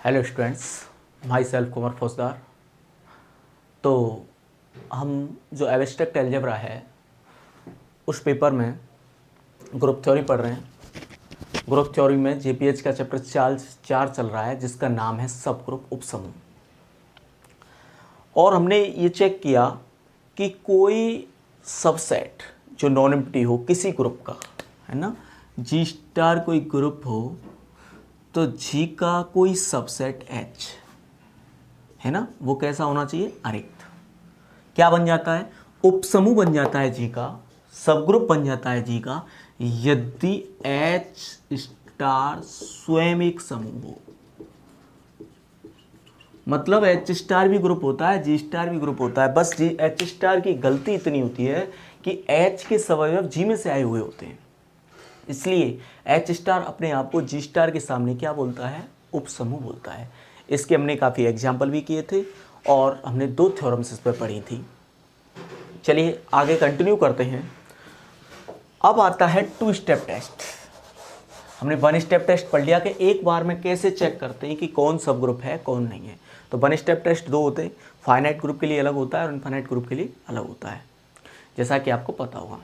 Hello students, my self Kumar फौजदार। तो हम जो एब्स्ट्रैक्ट अलजेब्रा है उस पेपर में ग्रुप थ्योरी पढ़ रहे हैं। ग्रुप थ्योरी में जेपीएच का चैप्टर 4 चल रहा है जिसका नाम है सब ग्रुप उपसमूह। और हमने ये चेक किया कि कोई सबसेट जो नॉन एम्प्टी हो किसी ग्रुप का, है ना, जी स्टार कोई ग्रुप हो तो जी का कोई सबसेट एच, है ना, वो कैसा होना चाहिए? अरिक्त। क्या बन जाता है? उपसमूह बन जाता है जी का, सब ग्रुप बन जाता है जी का यदि एच स्टार स्वयं एक समूह हो। मतलब एच स्टार भी ग्रुप होता है, जी स्टार भी ग्रुप होता है। बस जी एच स्टार की गलती इतनी होती है कि एच के सवयव जी में से आए हुए होते हैं, इसलिए एच स्टार अपने आप को जी स्टार के सामने क्या बोलता है? उपसमूह बोलता है। इसके हमने काफ़ी एग्जाम्पल भी किए थे और हमने 2 थ्योरम्स इस पर पढ़ी थी। चलिए आगे कंटिन्यू करते हैं। अब आता है 2 स्टेप टेस्ट। हमने 1 स्टेप टेस्ट पढ़ लिया कि एक बार में कैसे चेक करते हैं कि कौन सब ग्रुप है कौन नहीं है। तो 1 स्टेप टेस्ट 2 होते हैं, फाइनाइट ग्रुप के लिए अलग होता है और इनफाइनाइट ग्रुप के लिए अलग होता है, जैसा कि आपको पता होगा।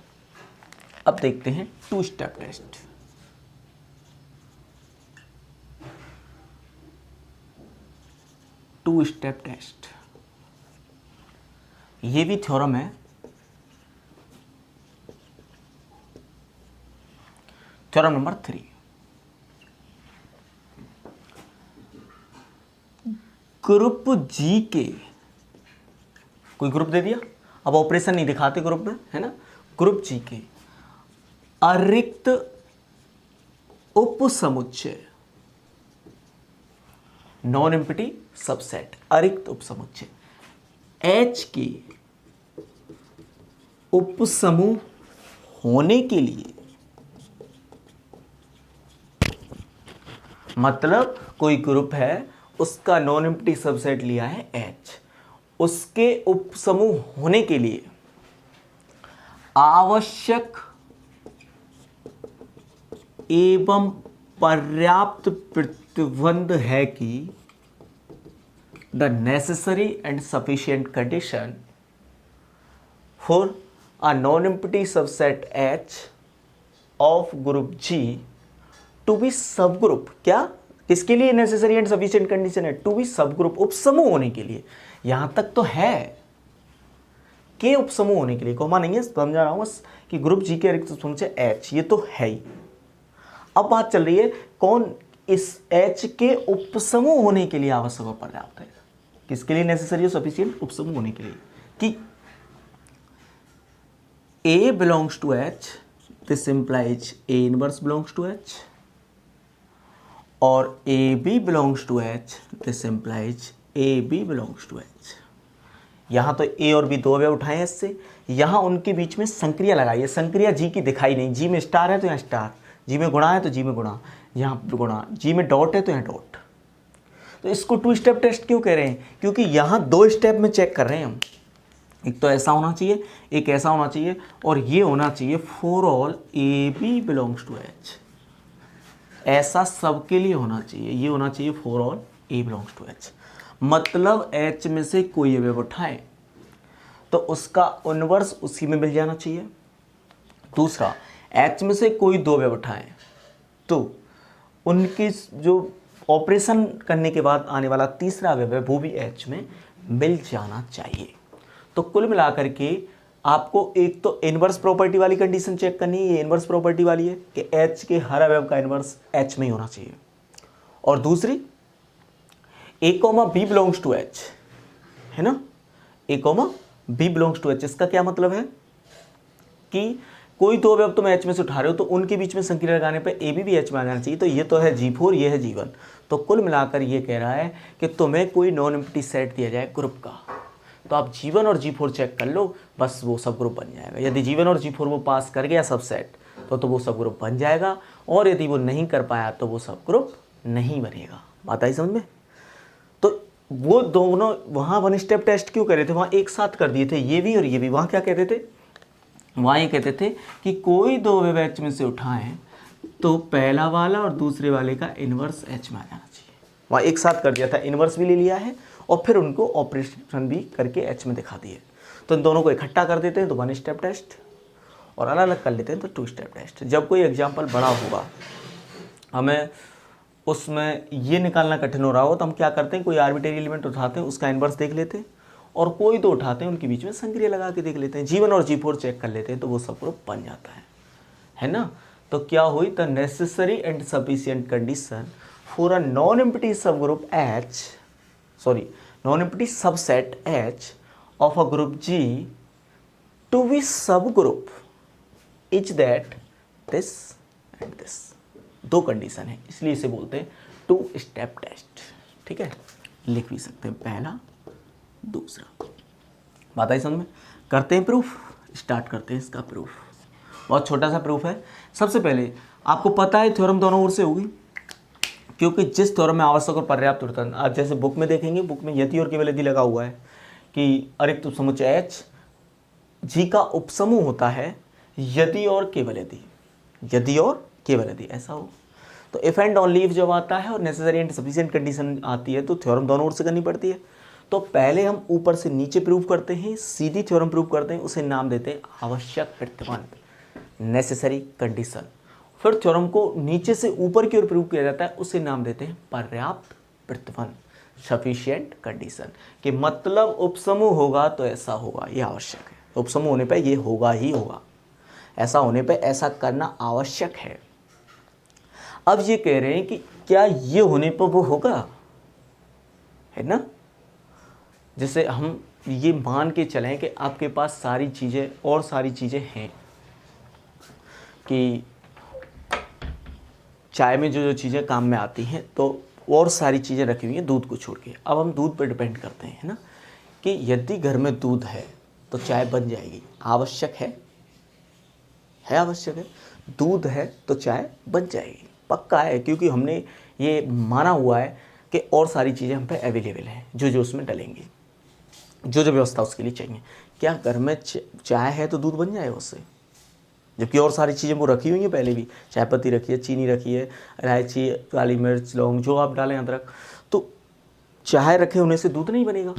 अब देखते हैं 2 step test. Two step test, ये भी थ्योरम है। थ्योरम नंबर 3, ग्रुप जी के, कोई ग्रुप दे दिया, अब ऑपरेशन नहीं दिखाते ग्रुप में, है ना, ग्रुप जी के अरिक्त उपसमुच्चय, नॉन एम्प्टी सबसेट, अरिक्त उपसमुच्चय एच के उपसमूह होने के लिए, मतलब कोई ग्रुप है उसका नॉन एम्प्टी सबसेट लिया है एच, उसके उपसमूह होने के लिए आवश्यक एवं पर्याप्त प्रतिबंध है कि the necessary and sufficient condition for a non empty subset H of group G to be subgroup. क्या किसके लिए नेसेसरी एंड सफिशिएंट कंडीशन है? टू बी सब ग्रुप, उपसमूह होने के लिए। यहां तक तो है के उपसमूह होने के लिए, कोमा नहीं है, समझा रहा हूं बस कि ग्रुप जी के अरिक्त उपसमुच्चय एच, ये तो है ही। अब बात चल रही है कौन इस एच के उपसमूह होने के लिए आवश्यक और पर्याप्त है। किसके लिए नेसेसरी और सफिशिएंट? उपसमूह होने के लिए कि A belongs to H, this implies A inverse belongs to H, और AB belongs to H, this implies AB belongs to H। यहाँ तो A और B 2 अवयव उठाए हैं इससे, यहाँ उनके बीच में संक्रिया लगाई है। संक्रिया जी की दिखाई नहीं, जी में स्टार है तो यहाँ स्टार, जी में गुणा है तो जी में गुणा, यहाँ गुणा, जी में डॉट है तो यहाँ डॉट। तो इसको 2 स्टेप टेस्ट क्यों कह रहे हैं? क्योंकि यहाँ 2 स्टेप में चेक कर रहे हैं हम। एक तो ऐसा होना चाहिए, एक ऐसा होना चाहिए, और ये होना चाहिए for all A B belongs to H. ऐसा सबके लिए होना चाहिए, ये होना चाहिए for all a belongs to H. मतलब एच में से कोई अवयव उठाए तो उसका इनवर्स उसी में मिल जाना चाहिए। दूसरा, एच में से कोई 2 अवयव उठाए तो उनकी जो ऑपरेशन करने के बाद आने वाला तीसरा अवयव है वो भी एच में मिल जाना चाहिए। तो कुल मिलाकर के आपको एक तो इनवर्स प्रॉपर्टी वाली कंडीशन चेक करनी है, ये इनवर्स प्रॉपर्टी वाली है कि एच के हर अवयव का इनवर्स एच में ही होना चाहिए। और दूसरी, A comma B belongs to H, है ना, A comma B belongs to H. इसका क्या मतलब है कि कोई 2 अवयव तुम एच में से उठा रहे हो तो उनके बीच में संक्रिया लगाने पर ए बी भी एच में आ जाना चाहिए। तो ये तो है G4, ये है G1। तो कुल मिलाकर ये कह रहा है कि तुम्हें कोई नॉन एम्प्टी सेट दिया जाए ग्रुप का, तो आप G1 और G4 चेक कर लो, बस वो सब ग्रुप बन जाएगा। यदि G1 और G4 वो पास कर गया सब सेट तो वो सब ग्रुप बन जाएगा, और यदि वो नहीं कर पाया तो वो सब ग्रुप नहीं बनेगा। बात आई समझ में? तो वो दोनों वहाँ 1 स्टेप टेस्ट क्यों कर रहे थे? वहाँ एक साथ कर दिए थे, ये भी और ये भी। वहाँ क्या कहते थे? वहाँ ये कहते थे कि कोई 2 अवयव एच में से उठाएं तो पहला वाला और दूसरे वाले का इनवर्स एच में आ जाना चाहिए। वहाँ एक साथ कर दिया था, इन्वर्स भी ले लिया है और फिर उनको ऑपरेशन भी करके एच में दिखा दिए। तो इन दोनों को इकट्ठा कर देते हैं तो 1 स्टेप टेस्ट, और अलग अलग कर लेते हैं तो 2 स्टेप टेस्ट। जब कोई एग्जाम्पल बड़ा होगा, हमें उसमें ये निकालना कठिन हो रहा हो, तो हम क्या करते हैं, कोई आर्बिट्रेरी एलिमेंट उठाते हैं, उसका इन्वर्स देख लेते हैं, और कोई दो उठाते हैं, उनके बीच में संक्रिया लगा के देख लेते हैं, G1 और G4 चेक कर लेते हैं, तो वो सब ग्रुप बन जाता है ना। तो क्या हुई, the necessary and sufficient condition for a non empty subgroup H, sorry non empty subset H of a group G to be subgroup is that this and this. दो condition है, इसलिए इसे बोलते हैं 2 step test. ठीक है, लिख भी सकते हैं पहला दूसरा। बात आई समझ में? करते हैं प्रूफ, स्टार्ट करते हैं इसका प्रूफ। बहुत छोटा सा प्रूफ है। सबसे पहले आपको पता है थ्योरम दोनों ओर से होगी, क्योंकि जिस थ्योरम में आवश्यक और पर्याप्त उत्तर, आप जैसे बुक में देखेंगे, बुक में यदि और केवल यदि लगा हुआ है कि अरिक्त उपसमुच्चय H G का उपसमूह होता है यदि और केवल यदि, यदि और केवल यदि ऐसा हो। तो इफ एंड ओनली इफ जब आता है और नेसेसरी एंड सफिशिएंट कंडीशन आती है तो थ्योरम दोनों ओर से करनी पड़ती है। तो पहले हम ऊपर से नीचे प्रूव करते हैं, सीधी थ्योरम प्रूव करते हैं, उसे नाम देते हैं आवश्यक प्रतिबंध, नेसेसरी कंडीशन। फिर थ्योरम को नीचे से ऊपर की ओर प्रूव किया जाता है, उसे नाम देते हैं पर्याप्त प्रतिबंध, सफिशिएंट कंडीशन। कि मतलब उपसमूह होगा तो ऐसा होगा, ये आवश्यक है, उपसमूह होने पर ये होगा ही होगा, ऐसा होने पर ऐसा करना आवश्यक है। अब ये कह रहे हैं कि क्या ये होने पर वो होगा, है ना। जैसे हम ये मान के चलें कि आपके पास सारी चीज़ें और सारी चीज़ें हैं, कि चाय में जो जो चीज़ें काम में आती हैं तो और सारी चीज़ें रखी हुई हैं दूध को छोड़ के। अब हम दूध पर डिपेंड करते हैं, है ना, कि यदि घर में दूध है तो चाय बन जाएगी, आवश्यक है आवश्यक है। दूध है तो चाय बन जाएगी, पक्का है, क्योंकि हमने ये माना हुआ है कि और सारी चीज़ें हम पे अवेलेबल हैं, जो जो उसमें डलेंगी, जो जो व्यवस्था उसके लिए चाहिए। क्या घर में चाय है तो दूध बन जाएगा उससे, जबकि और सारी चीज़ें वो रखी हुई हैं पहले भी, चाय पत्ती रखी है, चीनी रखी है, इलायची, काली मिर्च, लौंग, जो आप डालें, अदरक, तो चाय रखे होने से दूध नहीं बनेगा,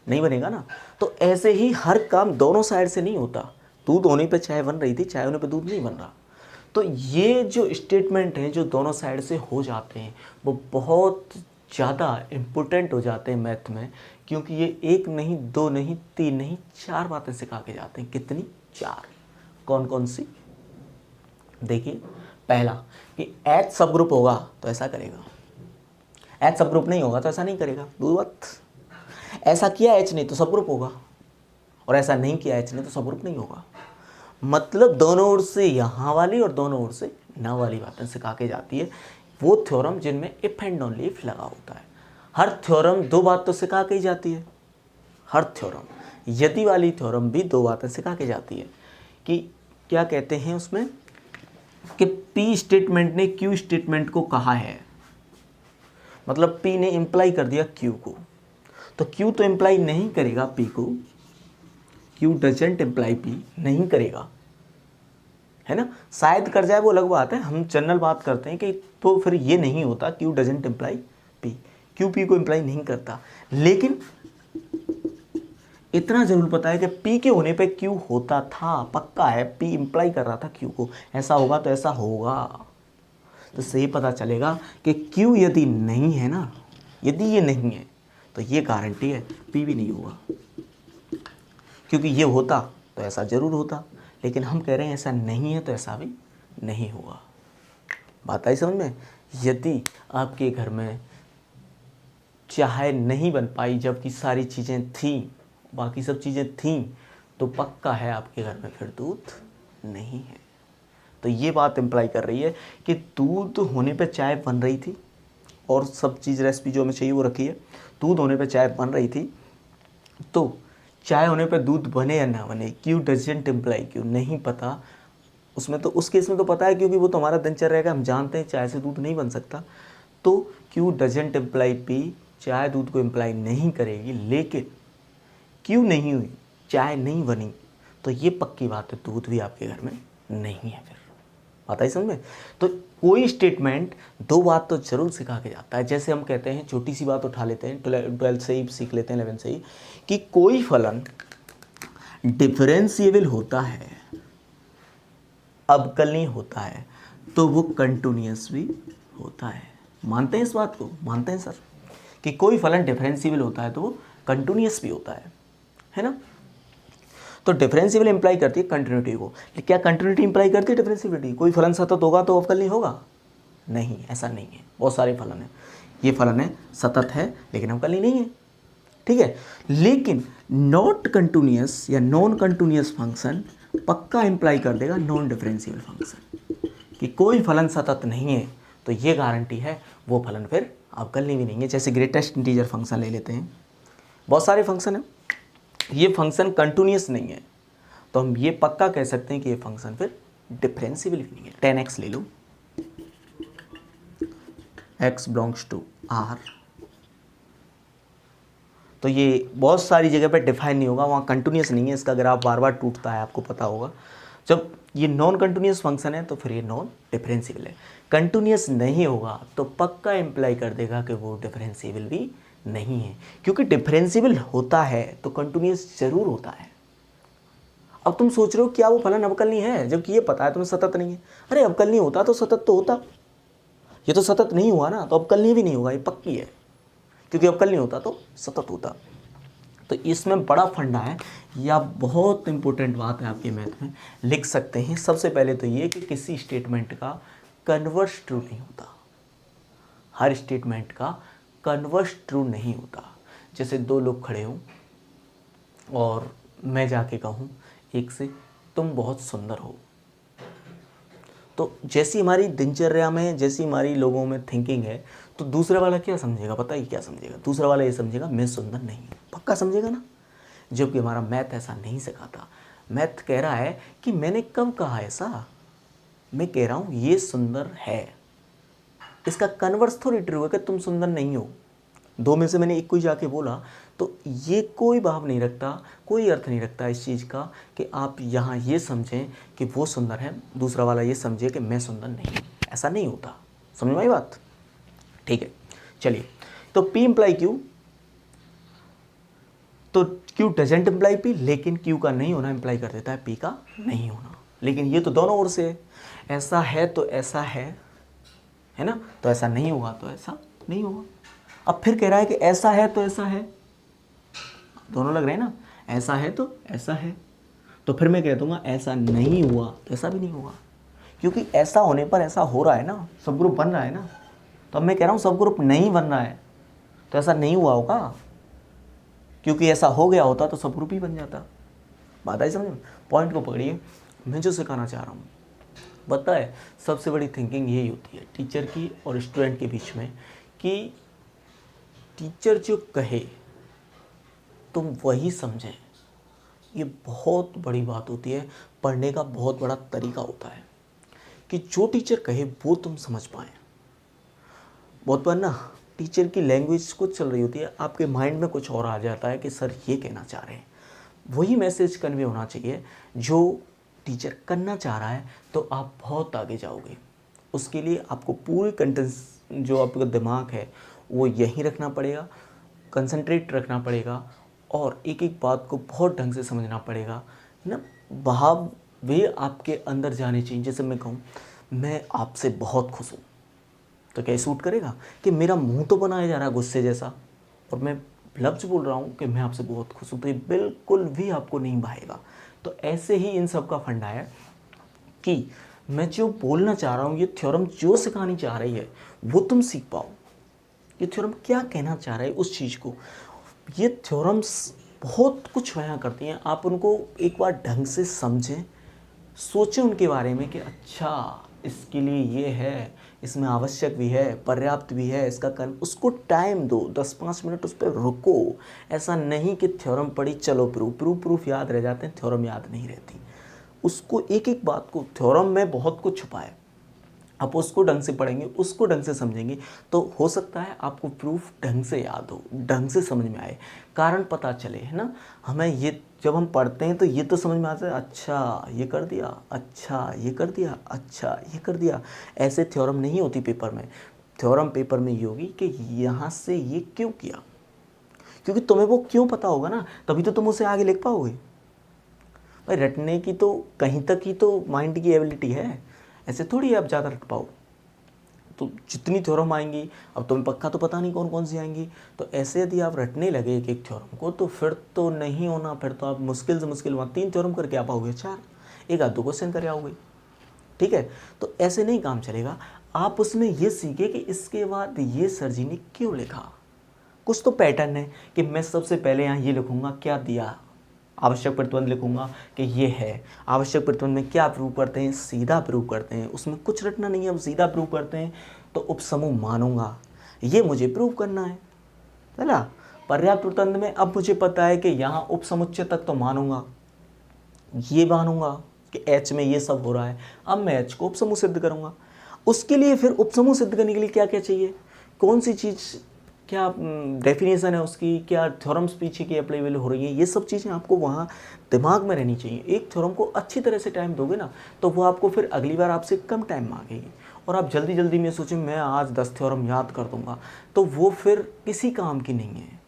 नहीं बनेगा ना। तो ऐसे ही हर काम दोनों साइड से नहीं होता, दूध होने पे चाय बन रही थी, चाय होने पे दूध नहीं बन रहा। तो ये जो स्टेटमेंट हैं जो दोनों साइड से हो जाते हैं वो बहुत ज़्यादा इम्पोर्टेंट हो जाते हैं मैथ में, क्योंकि ये 1 नहीं 2 नहीं 3 नहीं 4 बातें सिखा के जाते हैं। कितनी? 4। कौन कौन सी? देखिए, पहला कि H सब ग्रुप होगा तो ऐसा करेगा, H सब ग्रुप नहीं होगा तो ऐसा नहीं करेगा। दूसरा, ऐसा किया H ने तो सब ग्रुप होगा, और ऐसा नहीं किया H ने तो सब ग्रुप नहीं होगा। मतलब दोनों ओर से यहाँ वाली और दोनों ओर से ना वाली बातें सिखा के जाती है वो थ्योरम जिनमें इफ एंड ओनली इफ लगा होता है। हर थ्योरम 2 बात तो सिखा के ही जाती है, हर थ्योरम, यदि वाली थ्योरम भी 2 बातें सिखा के जाती है। कि क्या कहते हैं उसमें कि P स्टेटमेंट ने Q स्टेटमेंट को कहा है, मतलब P ने इम्प्लाई कर दिया Q को, तो Q तो इम्प्लाई नहीं करेगा P को, Q डजेंट इम्प्लाई P, नहीं करेगा, है ना। शायद कर जाए वो अलग बात है, हम जनरल बात करते हैं कि तो फिर ये नहीं होता, Q doesn't imply P, Q P को इम्प्लाई नहीं करता। लेकिन इतना जरूर पता है कि P के होने पे Q होता था, पक्का है, P इम्प्लाई कर रहा था Q को, ऐसा होगा तो ऐसा होगा। तो सही पता चलेगा कि Q यदि नहीं है ना, यदि ये नहीं है तो ये गारंटी है P भी नहीं होगा, क्योंकि ये होता तो ऐसा ज़रूर होता, लेकिन हम कह रहे हैं ऐसा नहीं है तो ऐसा भी नहीं होगा। बात आई समझ में? यदि आपके घर में चाय नहीं बन पाई जबकि सारी चीज़ें थीं, बाकी सब चीज़ें थीं, तो पक्का है आपके घर में फिर दूध नहीं है। तो ये बात इम्प्लाई कर रही है कि दूध होने पे चाय बन रही थी और सब चीज़ रेसिपी जो हमें चाहिए वो रखी है, दूध होने पे चाय बन रही थी, तो चाय होने पे दूध बने या ना बने, Q डजेंट इम्प्लाई Q, नहीं पता उसमें। तो उस केस में तो पता है, क्योंकि वो तो हमारा दिनचर्या रहेगा, हम जानते हैं चाय से दूध नहीं बन सकता। तो Q डजेंट इम्प्लाई P, चाय दूध को इम्प्लाई नहीं करेगी। लेकिन Q नहीं हुई, चाय नहीं बनी, तो ये पक्की बात है दूध भी आपके घर में नहीं है फिर, बात आई समझ में। तो कोई स्टेटमेंट दो बात तो जरूर सिखा के जाता है। जैसे हम कहते हैं, छोटी सी बात उठा लेते हैं, 12th से ही सीख लेते हैं, 11th से ही, कि कोई फलन डिफरेंशिएबल होता है, अवकलनीय होता है, तो वो कंटिन्यूअस भी होता है। मानते हैं इस बात को? मानते हैं सर कि कोई फलन डिफरेंशिएबल होता है तो वो कंटिन्यूअस भी होता है ना। तो डिफरेंशिएबल इंप्लाई करती है कंटिन्यूटी को। क्या कंटिन्यूटी इंप्लाई करती है डिफरेंशिएबिलिटी? कोई फलन सतत होगा तो अवकलनीय होगा? नहीं, ऐसा नहीं है। बहुत सारे फलन हैं, ये फलन है सतत है लेकिन अवकलनीय नहीं है, ठीक है। लेकिन नॉट कंटिन्यूअस या नॉन कंटिन्यूअस फंक्शन पक्का इंप्लाई कर देगा नॉन डिफरेंशिएबल फंक्शन, कि कोई फलन सतत नहीं है तो ये गारंटी है वो फलन फिर अवकलनीय भी नहीं है। जैसे ग्रेटेस्ट इंटीजर फंक्शन ले लेते हैं, बहुत सारे फंक्शन हैं, ये फंक्शन कंटिन्यूअस नहीं है तो हम ये पक्का कह सकते हैं कि ये फंक्शन फिर डिफरेंशिएबल भी नहीं है। 10x ले लो, x बिलोंग्स टू r, तो ये बहुत सारी जगह पे डिफाइन नहीं होगा, वहाँ कंटिन्यूअस नहीं है, इसका ग्राफ बार बार टूटता है, आपको पता होगा। जब ये नॉन कंटिन्यूअस फंक्शन है तो फिर ये नॉन डिफरेंशिएबल है। कंटिन्यूअस नहीं होगा तो पक्का इंप्लाई कर देगा कि वो डिफरेंशिएबल भी नहीं है, क्योंकि डिफरेंशिएबल होता है तो कंटिन्यूअस जरूर होता है। अब तुम सोच रहे हो क्या वो फलन अवकलनीय है, जबकि ये पता है तुम्हें सतत नहीं है। अरे अवकलनीय होता तो सतत तो होता, ये तो सतत नहीं हुआ ना, तो अवकलनीय भी नहीं होगा, ये पक्की है, क्योंकि अवकलनीय होता तो सतत होता। तो इसमें बड़ा फंडा है, या बहुत इंपॉर्टेंट बात है आपके मैथ में, लिख सकते हैं। सबसे पहले तो ये कि किसी स्टेटमेंट का कन्वर्स ट्रू नहीं होता, हर स्टेटमेंट का कन्वर्स ट्रू नहीं होता। जैसे दो लोग खड़े हों और मैं जाके कहूँ एक से तुम बहुत सुंदर हो, तो जैसी हमारी दिनचर्या में, जैसी हमारी लोगों में थिंकिंग है, तो दूसरे वाला क्या समझेगा? पता है क्या समझेगा? दूसरा वाला ये समझेगा मैं सुंदर नहीं हूँ, पक्का समझेगा ना। जबकि हमारा मैथ ऐसा नहीं सिखाता। मैथ कह रहा है कि मैंने कब कहा ऐसा, मैं कह रहा हूँ ये सुंदर है, इसका कन्वर्स थोड़ी ट्रू है कि तुम सुंदर नहीं हो। दो में से मैंने एक को ही जाके बोला, तो ये कोई भाव नहीं रखता, कोई अर्थ नहीं रखता इस चीज़ का कि आप यहाँ ये समझें कि वो सुंदर है, दूसरा वाला ये समझे कि मैं सुंदर नहीं, ऐसा नहीं होता। समझ में आई बात? ठीक है, चलिए। तो P इम्प्लाई Q, तो Q डजेंट इम्प्लाई P, लेकिन Q का नहीं होना इम्प्लाई कर देता है P का नहीं होना। लेकिन ये तो दोनों ओर से है, ऐसा है तो ऐसा है ना, तो ऐसा नहीं होगा तो ऐसा नहीं होगा। अब फिर कह रहा है कि ऐसा है तो ऐसा है, दोनों लग रहे हैं ना, ऐसा है तो ऐसा है, तो फिर मैं कह दूंगा ऐसा नहीं हुआ तो ऐसा भी नहीं होगा, क्योंकि ऐसा होने पर ऐसा हो रहा है ना, सब ग्रुप बन रहा है ना। तो अब मैं कह रहा हूँ सब ग्रुप नहीं बन रहा है तो ऐसा नहीं हुआ होगा, क्योंकि ऐसा हो गया होता तो सब ग्रुप ही बन जाता। बात आई समझ में? पॉइंट को पकड़िए। मैं जो सिखाना चाह रहा हूँ, पता है सबसे बड़ी थिंकिंग यही होती है टीचर की और स्टूडेंट के बीच में, कि टीचर जो कहे तुम वही समझें। ये बहुत बड़ी बात होती है, पढ़ने का बहुत बड़ा तरीका होता है कि जो टीचर कहे वो तुम समझ पाए। बहुत बार ना टीचर की लैंग्वेज कुछ चल रही होती है, आपके माइंड में कुछ और आ जाता है कि सर ये कहना चाह रहे हैं। वही मैसेज कन्वे होना चाहिए जो टीचर करना चाह रहा है, तो आप बहुत आगे जाओगे। उसके लिए आपको पूरी कंटेंस जो आपका दिमाग है वो यहीं रखना पड़ेगा, कंसंट्रेट रखना पड़ेगा, और एक एक बात को बहुत ढंग से समझना पड़ेगा ना। भाव वे आपके अंदर जाने चाहिए। जैसे मैं कहूँ मैं आपसे बहुत खुश हूँ, तो क्या सूट करेगा कि मेरा मुंह तो बनाया जा रहा है गुस्से जैसा, और मैं लफ्ज़ बोल रहा हूँ कि मैं आपसे बहुत खुश हूँ, तो ये बिल्कुल भी आपको नहीं भाएगा। तो ऐसे ही इन सब का फंडा है कि मैं जो बोलना चाह रहा हूँ, ये थ्योरम जो सिखानी चाह रही है वो तुम सीख पाओ। ये थ्योरम क्या कहना चाह रहा है उस चीज़ को। ये थ्योरम्स बहुत कुछ बयां करती हैं, आप उनको एक बार ढंग से समझें, सोचें उनके बारे में कि अच्छा इसके लिए ये है, इसमें आवश्यक भी है, पर्याप्त भी है, इसका कर्म, उसको टाइम दो, 10-5 मिनट उस पर रुको। ऐसा नहीं कि थ्योरम पढ़ी चलो प्रूफ याद रह जाते हैं, थ्योरम याद नहीं रहती। उसको एक एक बात को, थ्योरम में बहुत कुछ छुपा है, आप उसको ढंग से पढ़ेंगे, उसको ढंग से समझेंगे, तो हो सकता है आपको प्रूफ ढंग से याद हो, ढंग से समझ में आए, कारण पता चले, है ना। हमें ये जब हम पढ़ते हैं तो ये तो समझ में आता है, अच्छा ये कर दिया, अच्छा ये कर दिया, अच्छा ये कर दिया। ऐसे थ्योरम नहीं होती पेपर में। थ्योरम पेपर में ये होगी कि यहाँ से ये क्यों किया, क्योंकि तुम्हें वो क्यों पता होगा ना, तभी तो तुम उसे आगे लिख पाओगे। भाई रटने की तो कहीं तक ही तो माइंड की एबिलिटी है, ऐसे थोड़ी आप ज़्यादा रट पाओ। तो जितनी थ्योरम आएंगी, अब तुम्हें पक्का तो पता नहीं कौन कौन सी आएंगी, तो ऐसे यदि आप रटने लगे एक एक थ्योरम को तो फिर तो नहीं होना, फिर तो आप मुश्किल से मुश्किल वहाँ 3 थ्योरम करके आ पाओगे, 4, एक आध 2 क्वेश्चन कर आओगे। ठीक है, तो ऐसे नहीं काम चलेगा। आप उसमें ये सीखे कि इसके बाद ये सर जी ने क्यों लिखा, कुछ तो पैटर्न है कि मैं सबसे पहले यहाँ ये लिखूंगा क्या दिया, आवश्यक प्रतिबंध लिखूंगा कि ये है। आवश्यक प्रतिबंध में क्या प्रूव करते हैं, सीधा प्रूव करते हैं, उसमें कुछ रटना नहीं है, अब सीधा प्रूव करते हैं। तो उपसमूह मानूंगा, ये मुझे प्रूव करना है, चला। पर्याप्त प्रतिबंध में अब मुझे पता है कि यहाँ उपसमुच्चय तक तो मानूंगा, ये मानूंगा कि एच में ये सब हो रहा है, अब मैं एच को उपसमूह सिद्ध करूंगा। उसके लिए फिर उपसमूह सिद्ध करने के लिए क्या क्या चाहिए, कौन सी चीज़, क्या डेफिनेशन है उसकी, क्या थ्योरम्स पीछे की अप्लाइबल हो रही है, ये सब चीज़ें आपको वहाँ दिमाग में रहनी चाहिए। एक थ्योरम को अच्छी तरह से टाइम दोगे ना तो वो आपको फिर अगली बार आपसे कम टाइम मांगेगी। और आप जल्दी जल्दी में सोचें मैं आज 10 थ्योरम याद कर दूंगा, तो वो फिर किसी काम की नहीं है।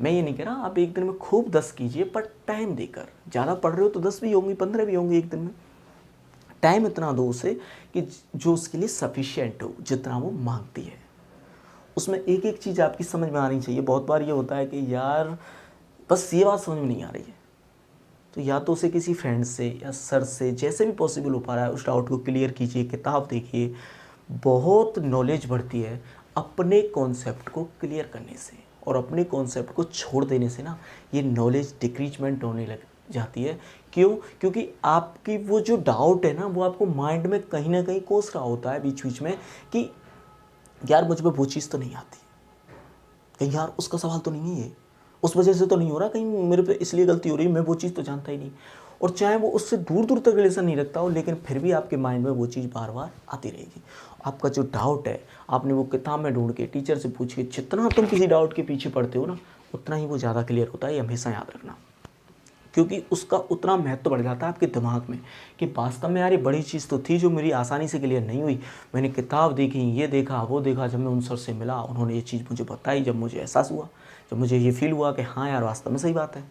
मैं ये नहीं कह रहा आप एक दिन में खूब 10 कीजिए, पर टाइम देकर। ज़्यादा पढ़ रहे हो तो 10 भी होंगी, 15 भी होंगी एक दिन में। टाइम इतना दो उसे कि जो उसके लिए सफिशिएंट हो, जितना वो मांगती है। उसमें एक एक चीज़ आपकी समझ में आनी चाहिए। बहुत बार ये होता है कि यार बस ये बात समझ में नहीं आ रही है, तो या तो उसे किसी फ्रेंड से या सर से जैसे भी पॉसिबल हो पा रहा है उस डाउट को क्लियर कीजिए, किताब देखिए। बहुत नॉलेज बढ़ती है अपने कॉन्सेप्ट को क्लियर करने से, और अपने कॉन्सेप्ट को छोड़ देने से ना ये नॉलेज डिक्रीजमेंट होने लग जाती है। क्यों? क्योंकि आपकी वो जो डाउट है ना वो आपको माइंड में कहीं ना कहीं कोस रहा होता है बीच बीच में कि यार मुझ में वो चीज़ तो नहीं आती, कहीं यार उसका सवाल तो नहीं है ये, उस वजह से तो नहीं हो रहा, कहीं मेरे पे इसलिए गलती हो रही है, मैं वो चीज़ तो जानता ही नहीं। और चाहे वो उससे दूर दूर तक रिलेशन नहीं रखता हो, लेकिन फिर भी आपके माइंड में वो चीज़ बार बार आती रहेगी। आपका जो डाउट है आपने वो किताब में ढूंढ के, टीचर से पूछ के, जितना तुम किसी डाउट के पीछे पढ़ते हो ना उतना ही वो ज़्यादा क्लियर होता है, ये हमेशा याद रखना। क्योंकि उसका उतना महत्व बढ़ जाता है आपके दिमाग में कि वास्तव में यार ये बड़ी चीज़ तो थी जो मेरी आसानी से क्लियर नहीं हुई। मैंने किताब देखी, ये देखा वो देखा, जब मैं उन सर से मिला उन्होंने ये चीज़ मुझे बताई, जब मुझे एहसास हुआ, जब मुझे ये फील हुआ कि हाँ यार वास्तव में सही बात है।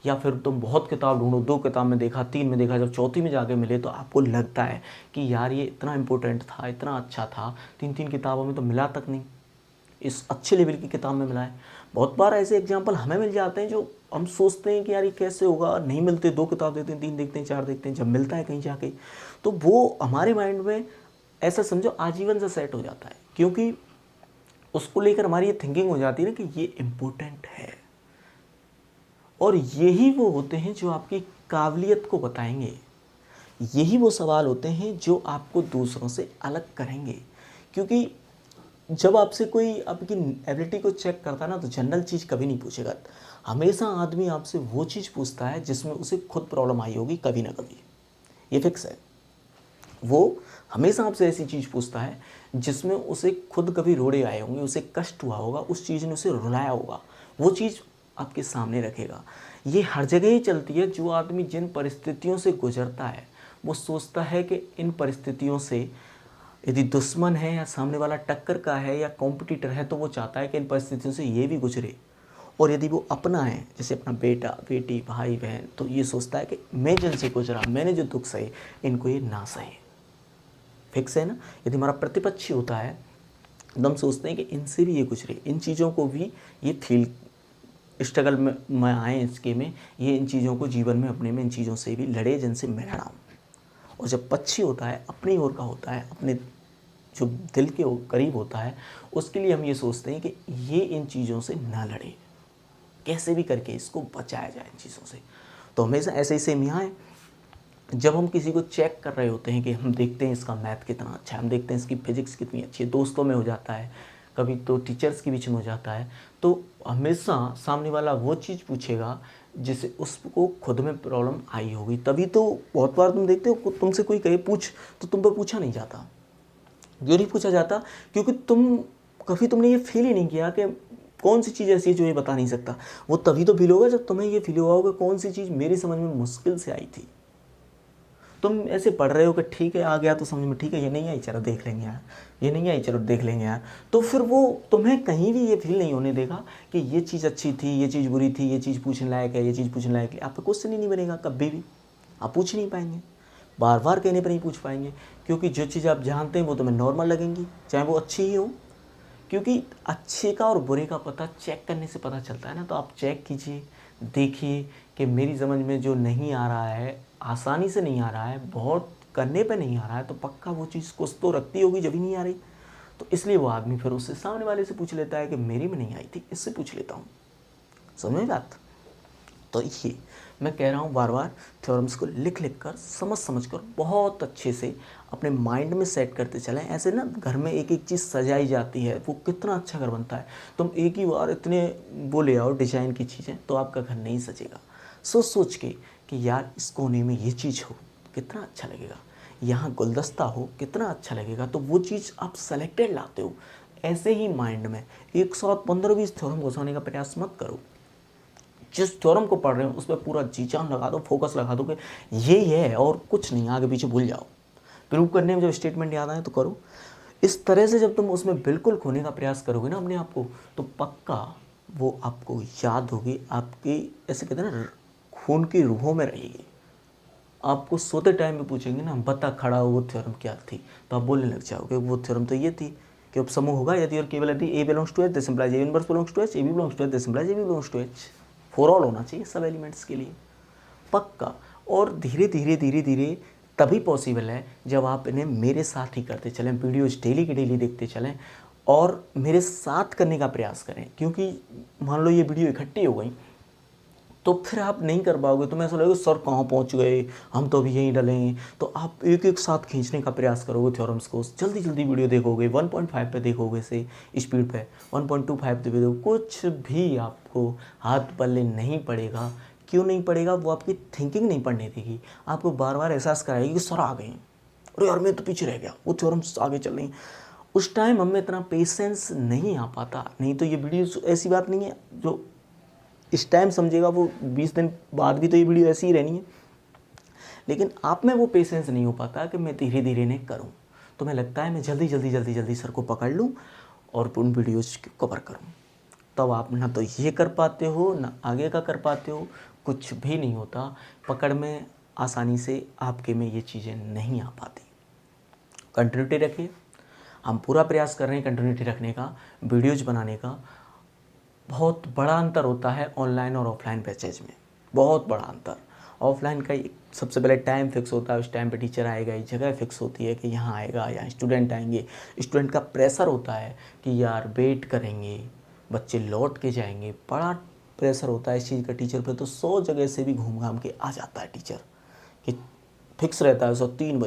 या फिर तुम बहुत किताब ढूंढो, 2 किताब में देखा, 3 में देखा, जब चौथी में जाके मिले तो आपको लगता है कि यार ये इतना इंपॉर्टेंट था, इतना अच्छा था, 3 किताबों में तो मिला तक नहीं, इस अच्छे लेवल की किताब में मिला है। बहुत बार ऐसे एग्जाम्पल हमें मिल जाते हैं जो हम सोचते हैं कि यार ये कैसे होगा, नहीं मिलते, 2 किताब देखते हैं, 3 देखते हैं, 4 देखते हैं, जब मिलता है कहीं जाके तो वो हमारे माइंड में ऐसा समझो आजीवन से सेट हो जाता है। क्योंकि उसको लेकर हमारी ये थिंकिंग हो जाती है ना कि ये इम्पोर्टेंट है। और यही वो होते हैं जो आपकी काबिलियत को बताएंगे, यही वो सवाल होते हैं जो आपको दूसरों से अलग करेंगे। क्योंकि जब आपसे कोई आपकी एबिलिटी को चेक करता है ना तो जनरल चीज़ कभी नहीं पूछेगा। हमेशा आदमी आपसे वो चीज़ पूछता है जिसमें उसे खुद प्रॉब्लम आई होगी कभी ना कभी, ये फिक्स है। वो हमेशा आपसे ऐसी चीज़ पूछता है जिसमें उसे खुद कभी रोड़े आए होंगे, उसे कष्ट हुआ होगा, उस चीज़ ने उसे रुलाया होगा, वो चीज़ आपके सामने रखेगा। ये हर जगह ही चलती है। जो आदमी जिन परिस्थितियों से गुजरता है वो सोचता है कि इन परिस्थितियों से यदि दुश्मन है या सामने वाला टक्कर का है या कॉम्पिटिटर है तो वो चाहता है कि इन परिस्थितियों से ये भी गुजरे। और यदि वो अपना है, जैसे अपना बेटा बेटी भाई बहन, तो ये सोचता है कि मैं जिनसे गुजरा, मैंने जो दुख सहे, इनको ये ना सहे। फिक्स है ना। यदि हमारा प्रतिपक्षी होता है तो हम सोचते हैं कि इनसे भी ये गुजरे, इन चीज़ों को भी ये फील स्ट्रगल में आए, इसके में ये इन चीज़ों को जीवन में अपने में इन चीज़ों से भी लड़े जिनसे मैं लड़ा हूँ। और जब पक्षी होता है अपनी ओर का होता है, अपने जो दिल के करीब होता है, उसके लिए हम ये सोचते हैं कि ये इन चीज़ों से ना लड़े, कैसे भी करके इसको बचाया जाए इन चीज़ों से। तो हमेशा ऐसे ही सेम यहाँ है। जब हम किसी को चेक कर रहे होते हैं कि हम देखते हैं इसका मैथ कितना अच्छा है, हम देखते हैं इसकी फिजिक्स कितनी अच्छी है, दोस्तों में हो जाता है, कभी तो टीचर्स के बीच में हो जाता है, तो हमेशा सामने वाला वो चीज़ पूछेगा जिसे उसको खुद में प्रॉब्लम आई होगी। तभी तो बहुत बार तुम देखते हो तुमसे कोई कहे पूछ, तो तुम पर पूछा नहीं जाता। क्यों नहीं पूछा जाता? क्योंकि तुमने ये फील ही नहीं किया कि कौन सी चीज़ ऐसी है जो ये बता नहीं सकता? वो तभी तो फील होगा जब तुम्हें ये फील हुआ होगा कौन सी चीज़ मेरी समझ में मुश्किल से आई थी। तुम ऐसे पढ़ रहे हो कि ठीक है आ गया तो समझ में, ठीक है ये नहीं आई चलो देख लेंगे यार, ये नहीं आई चलो देख लेंगे यार, तो फिर वो तुम्हें कहीं भी ये फील नहीं होने देगा कि ये चीज़ अच्छी थी, ये चीज़ बुरी थी, ये चीज़ पूछने लायक है, ये चीज़ पूछने लायक है। आपका क्वेश्चन ही नहीं बनेगा कभी भी, आप पूछ नहीं पाएंगे, बार बार कहने पर नहीं पूछ पाएंगे, क्योंकि जो चीज़ आप जानते हैं वो तुम्हें नॉर्मल लगेंगी, चाहे वो अच्छी ही हो। क्योंकि अच्छे का और बुरे का पता चेक करने से पता चलता है ना। तो आप चेक कीजिए, देखिए कि मेरी समझ में जो नहीं आ रहा है, आसानी से नहीं आ रहा है, बहुत करने पे नहीं आ रहा है, तो पक्का वो चीज़ कुछ तो रखती होगी जब ही नहीं आ रही। तो इसलिए वो आदमी फिर उससे सामने वाले से पूछ लेता है कि मेरी में नहीं आई थी, इससे पूछ लेता हूँ। समझ में बात? तो ये मैं कह रहा हूँ बार बार, थ्योरम्स को लिख लिख कर समझ कर बहुत अच्छे से अपने माइंड में सेट करते चलें। ऐसे ना घर में एक एक चीज़ सजाई जाती है, वो कितना अच्छा घर बनता है। तुम एक ही बार इतने वो ले आओ डिजाइन की चीज़ें, तो आपका घर नहीं सजेगा। सोच सोच के कि यार इस कोने में ये चीज़ हो कितना अच्छा लगेगा, यहाँ गुलदस्ता हो कितना अच्छा लगेगा, तो वो चीज़ आप सेलेक्टेड लाते हो। ऐसे ही माइंड में एक साथ 15-20 थ्योरम घुसाने का प्रयास मत करो। जिस थ्योरम को पढ़ रहे हो उस पर पूरा जी जान लगा दो, फोकस लगा दो कि ये है और कुछ नहीं, आगे पीछे भूल जाओ। प्रूव करने में जब स्टेटमेंट याद आए तो करो। इस तरह से जब तुम उसमें बिल्कुल खोने का प्रयास करोगे ना अपने आप को, तो पक्का वो आपको याद होगी, आपकी ऐसे कहते हैं ना खून की रूहों में रहेगी। आपको सोते टाइम में पूछेंगे ना बता खड़ा हो वो थ्योरम क्या थी, तो आप बोलने लग जाओगे वो थ्योरम तो ये थी कि उपसमूह होगा यदि और केवल यदि A belongs to H this implies A inverse belongs to H, A B belongs to H this implies A B belongs to H. For all होना चाहिए सब एलिमेंट्स के लिए, पक्का। और धीरे धीरे धीरे धीरे तभी पॉसिबल है जब आप इन्हें मेरे साथ ही करते चलें, वीडियोज डेली की डेली देखते चलें और मेरे साथ करने का प्रयास करें। क्योंकि मान लो ये वीडियो इकट्ठी हो गई तो फिर आप नहीं कर पाओगे, तुम्हें ऐसा लगेगा सर कहाँ पहुँच गए, हम तो अभी यहीं डले हैं। तो आप एक एक साथ खींचने का प्रयास करोगे थ्योरम्स को, जल्दी जल्दी वीडियो देखोगे, 1.5 पे देखोगे से स्पीड पे, 1.25 पे देखोगे, कुछ भी आपको हाथ पल्ले नहीं पड़ेगा। क्यों नहीं पड़ेगा? वो आपकी थिंकिंग नहीं पढ़ने देगी, आपको बार बार एहसास कराएगी कि सर आ गए, अरे यार मैं तो पीछे रह गया, वो थ्योरम्स आगे चल रही। उस टाइम हमें इतना पेशेंस नहीं आ पाता। नहीं तो ये वीडियो ऐसी बात नहीं है जो इस टाइम समझेगा वो 20 दिन बाद भी तो ये वीडियो ऐसी ही रहनी है। लेकिन आप में वो पेशेंस नहीं हो पाता कि मैं धीरे धीरे नहीं करूं। तो मैं लगता है मैं जल्दी जल्दी सर को पकड़ लूं और उन वीडियोज़ को कवर करूं। तब आप ना तो ये कर पाते हो ना आगे का कर पाते हो, कुछ भी नहीं होता। पकड़ में आसानी से आपके में ये चीज़ें नहीं आ पाती। कंटिन्यूटी रखिए, हम पूरा प्रयास कर रहे हैं कंटिन्यूटी रखने का, वीडियोज़ बनाने का। बहुत बड़ा अंतर होता है ऑनलाइन और ऑफलाइन बैचेज में, बहुत बड़ा अंतर। ऑफलाइन का सबसे पहले टाइम फिक्स होता है, उस टाइम पे टीचर आएगा, एक जगह फिक्स होती है कि यहाँ आएगा, यहाँ स्टूडेंट आएंगे। स्टूडेंट का प्रेशर होता है कि यार वेट करेंगे, बच्चे लौट के जाएंगे, बड़ा प्रेशर होता है इस चीज़ का टीचर पे। तो 100 जगह से भी घूम घाम के आ जाता है टीचर, कि फिक्स रहता है उसका 3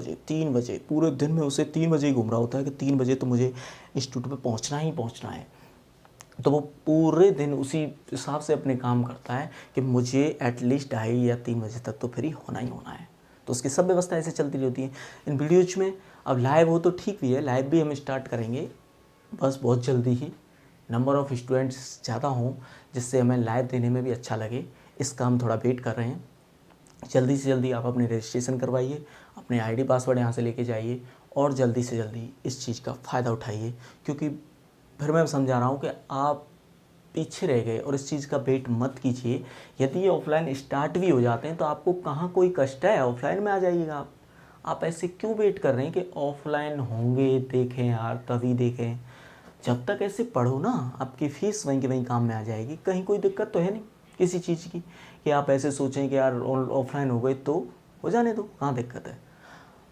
बजे पूरे दिन में उसे 3 बजे ही घूम रहा होता है कि 3 बजे तो मुझे इंस्टीट्यूट पे पहुंचना ही पहुंचना है। तो वो पूरे दिन उसी हिसाब से अपने काम करता है कि मुझे एटलीस्ट 2:30 या 3 बजे तक तो फ्री होना ही होना है। तो उसकी सब व्यवस्था ऐसे चलती रहती है। इन वीडियोज में अब लाइव हो तो ठीक भी है, लाइव भी हम स्टार्ट करेंगे, बस बहुत जल्दी ही। नंबर ऑफ़ स्टूडेंट्स ज़्यादा हों जिससे हमें लाइव देने में भी अच्छा लगे, इसका हम थोड़ा वेट कर रहे हैं। जल्दी से जल्दी आप अपने रजिस्ट्रेशन करवाइए, अपने आईडी पासवर्ड यहाँ से लेके जाइए और जल्दी से जल्दी इस चीज़ का फ़ायदा उठाइए। क्योंकि फिर मैं समझा रहा हूँ कि आप पीछे रह गए और इस चीज़ का वेट मत कीजिए। यदि ये ऑफलाइन स्टार्ट भी हो जाते हैं तो आपको कहाँ कोई कष्ट है, ऑफलाइन में आ जाइएगा आप ऐसे क्यों वेट कर रहे हैं कि ऑफलाइन होंगे देखें यार तभी देखें। जब तक ऐसे पढ़ो ना आपकी फ़ीस वहीं के वहीं काम में आ जाएगी। कहीं कोई दिक्कत तो है नहीं किसी चीज़ की कि आप ऐसे सोचें कि यार ऑफलाइन हो गए तो हो जाने दो, कहाँ दिक्कत है।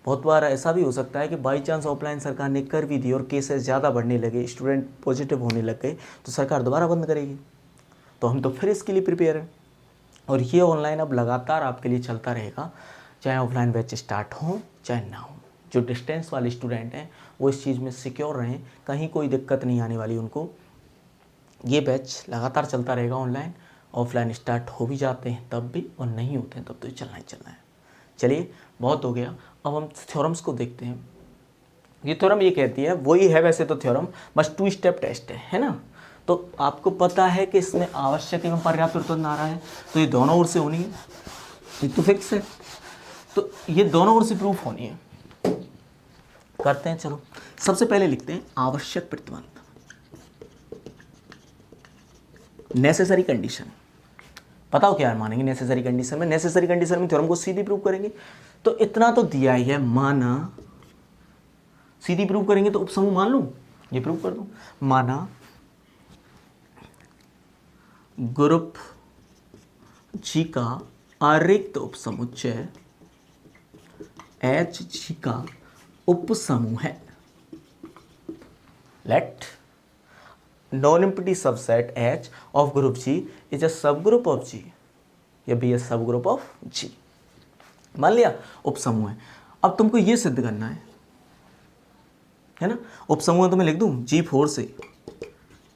बहुत बार ऐसा भी हो सकता है कि बाई चांस ऑफलाइन सरकार ने कर भी दी और केसेस ज़्यादा बढ़ने लगे, स्टूडेंट पॉजिटिव होने लग गए, तो सरकार दोबारा बंद करेगी। तो हम तो फिर इसके लिए प्रिपेयर हैं। और ये ऑनलाइन अब लगातार आपके लिए चलता रहेगा, चाहे ऑफलाइन बैच स्टार्ट हो चाहे ना हो। जो डिस्टेंस वाले स्टूडेंट हैं वो इस चीज़ में सिक्योर रहें, कहीं कोई दिक्कत नहीं आने वाली उनको। ये बैच लगातार चलता रहेगा ऑनलाइन, ऑफलाइन स्टार्ट हो भी जाते हैं तब भी और नहीं होते हैं तब तो चलना ही चलना है। चलिए बहुत हो गया, अब हम थ्योरम्स को देखते हैं। ये थ्योरम ये कहती है, वही है वैसे तो थ्योरम, बस 2 स्टेप टेस्ट है ना। तो आपको पता है कि इसमें आवश्यक एवं पर्याप्त उत्पन्न आ रहा है, तो ये दोनों ओर से होनी है, ये तो फिक्स है। तो ये दोनों ओर से प्रूफ होनी है। करते हैं, चलो सबसे पहले लिखते हैं आवश्यक प्रतिबंध, नेसेसरी कंडीशन। बताओ क्या मानेंगे नेसेसरी कंडीशन में? नेसेसरी कंडीशन में थ्योरम को सीधी प्रूव करेंगे। तो इतना तो दिया ही है, माना, सीधी प्रूव करेंगे तो उपसमूह मान लूं, ये प्रूव कर दूं। माना ग्रुप जी का अरिक्त उपसमुच्चय एच जी का उपसमूह है। Let non empty subset H of group G is a subgroup of G, या be a subgroup of G। मान लिया उपसमूह है। अब तुमको ये सिद्ध करना है ना। उपसमूह तो मैं लिख दूं G4 से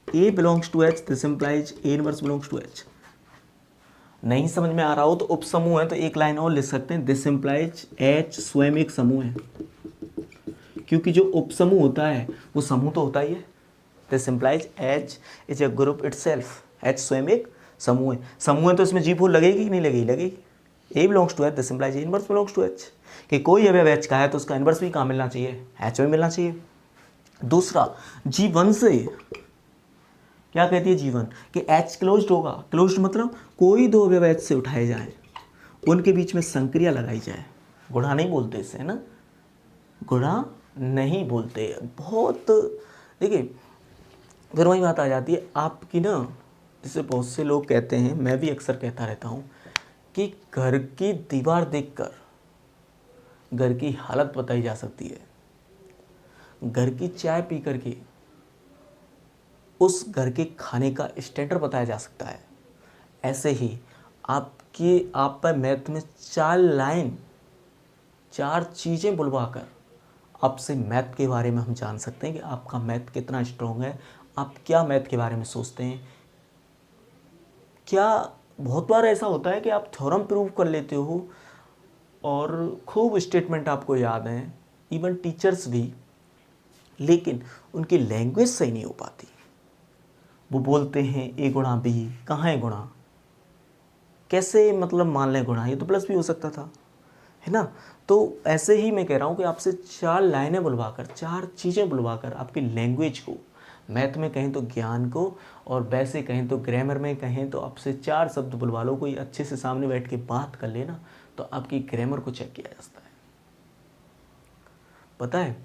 A belongs to H, this implies A inverse belongs to H। नहीं समझ में आ रहा हो तो उपसमूह है तो एक लाइन और लिख सकते हैं, दिस implies H स्वयं एक समूह है, क्योंकि जो उपसमूह होता है वो समूह तो होता ही है। This implies H is a group itself, H स्वयं एक समूह है। समूह है तो इसमें G4 लगेगी कि नहीं लगेगी? लगेगी। A belongs to H, this implies A inverse belongs to H, कि कोई अवयव H का है तो उसका इनवर्स भी कहाँ मिलना चाहिए? H में मिलना चाहिए। दूसरा G1 से क्या कहती है G1 कि H क्लोज्ड होगा। क्लोज्ड मतलब कोई दो अवयव H से उठाए जाएं, उनके बीच में संक्रिया लगाई जाए। गुणा नहीं बोलते इसे, है ना, गुणा नहीं बोलते। बहुत देखिए फिर वही बात आ जाती है आपकी ना, जैसे बहुत से लोग कहते हैं, मैं भी अक्सर कहता रहता हूँ कि घर की दीवार देखकर घर की हालत बताई जा सकती है, घर की चाय पी करके उस घर के खाने का स्टैंडर्ड बताया जा सकता है। ऐसे ही आप पर मैथ में 4 लाइन 4 चीज़ें बुलवाकर आपसे मैथ के बारे में हम जान सकते हैं कि आपका मैथ कितना स्ट्रॉन्ग है, आप क्या मैथ के बारे में सोचते हैं। क्या बहुत बार ऐसा होता है कि आप थ्योरम प्रूव कर लेते हो और खूब स्टेटमेंट आपको याद हैं, इवन टीचर्स भी, लेकिन उनकी लैंग्वेज सही नहीं हो पाती। वो बोलते हैं A गुणा B, कहाँ है गुणा, कैसे मतलब मान लें गुणा, ये तो प्लस भी हो सकता था, है ना। तो ऐसे ही मैं कह रहा हूँ कि आपसे 4 लाइनें बुलवाकर 4 चीज़ें बुलवाकर आपकी लैंग्वेज को, मैथ में कहें तो ज्ञान को, और वैसे कहें तो ग्रामर में कहें तो आपसे 4 शब्द बुलवा लो, कोई अच्छे से सामने बैठ के बात कर लेना तो आपकी ग्रामर को चेक किया जा सकता है। पता है,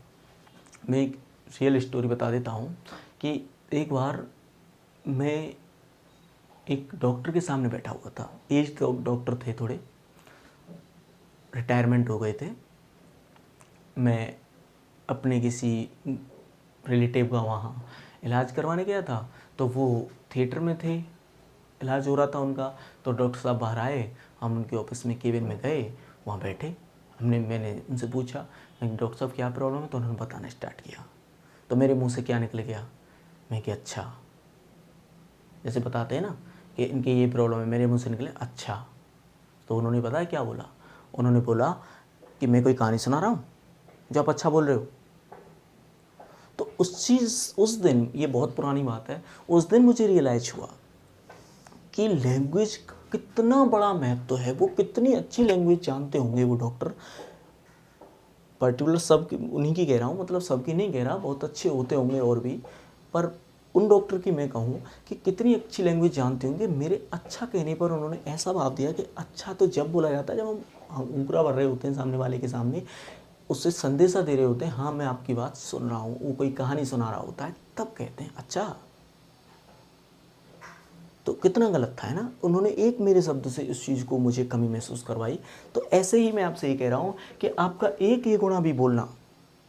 मैं एक रियल स्टोरी बता देता हूँ कि एक बार मैं एक डॉक्टर के सामने बैठा हुआ था। एज डॉक्टर थे, थोड़े रिटायरमेंट हो गए थे। मैं अपने किसी रिलेटिव का वहाँ इलाज करवाने गया था, तो वो थिएटर में थे, इलाज हो रहा था उनका। तो डॉक्टर साहब बाहर आए, हम उनके ऑफिस में केबिन में गए, वहाँ बैठे। मैंने उनसे पूछा डॉक्टर साहब क्या प्रॉब्लम है, तो उन्होंने बताना स्टार्ट किया। तो मेरे मुंह से क्या निकल गया, मैं कि अच्छा, जैसे बताते हैं ना कि इनकी ये प्रॉब्लम है, मेरे मुंह से निकले अच्छा। तो उन्होंने पता है क्या बोला, उन्होंने बोला कि मैं कोई कहानी सुना रहा हूँ जो आप अच्छा बोल रहे हो। तो उस दिन, ये बहुत पुरानी बात है, उस दिन मुझे रियलाइज हुआ कि लैंग्वेज कितना बड़ा महत्व है। वो कितनी अच्छी लैंग्वेज जानते होंगे वो डॉक्टर, पर्टिकुलर सब उन्हीं की कह रहा हूँ, मतलब सबकी नहीं कह रहा, बहुत अच्छे होते होंगे और भी, पर उन डॉक्टर की मैं कहूँ कि कितनी अच्छी लैंग्वेज जानते होंगे। मेरे अच्छा कहने पर उन्होंने ऐसा भाव दिया कि अच्छा तो जब बोला जाता है जब हम ऊपरा भर रहे होते हैं सामने वाले के सामने, उससे संदेशा दे रहे होते हैं, हाँ मैं आपकी बात सुन रहा हूँ, वो कोई कहानी सुना रहा होता है, तब कहते हैं अच्छा। तो कितना गलत था, है ना। उन्होंने एक मेरे शब्द से इस चीज़ को मुझे कमी महसूस करवाई। तो ऐसे ही मैं आपसे ये कह रहा हूँ कि आपका एक A गुणा B बोलना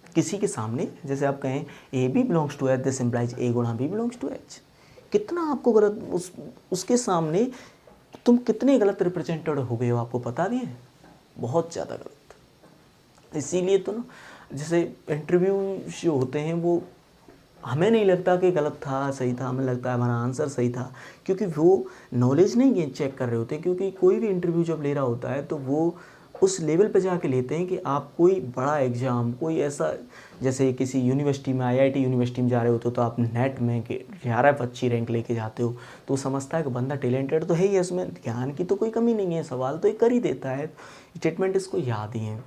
किसी के सामने, जैसे आप कहें AB belongs to H, this implies A गुणा B बिलोंग्स टू H, कितना आपको गलत, उसके सामने तुम कितने गलत रिप्रेजेंटेड हो गए हो, आपको पता भी है, बहुत ज़्यादा गलत। इसीलिए तो ना, जैसे इंटरव्यू जो होते हैं वो हमें नहीं लगता कि गलत था सही था, हमें लगता है हमारा आंसर सही था, क्योंकि वो नॉलेज नहीं चेक कर रहे होते। क्योंकि कोई भी इंटरव्यू जब ले रहा होता है तो वो उस लेवल पे जाके लेते हैं कि आप कोई बड़ा एग्ज़ाम, कोई ऐसा, जैसे किसी यूनिवर्सिटी में, आईआईटी यूनिवर्सिटी में जा रहे होते हो तो आप नेट में 11 अच्छी रैंक लेके जाते हो, तो समझता है कि बंदा टैलेंटेड तो है ही है, इसमें ज्ञान की तो कोई कमी नहीं है, सवाल तो ये कर ही देता है, स्टेटमेंट इसको याद ही है।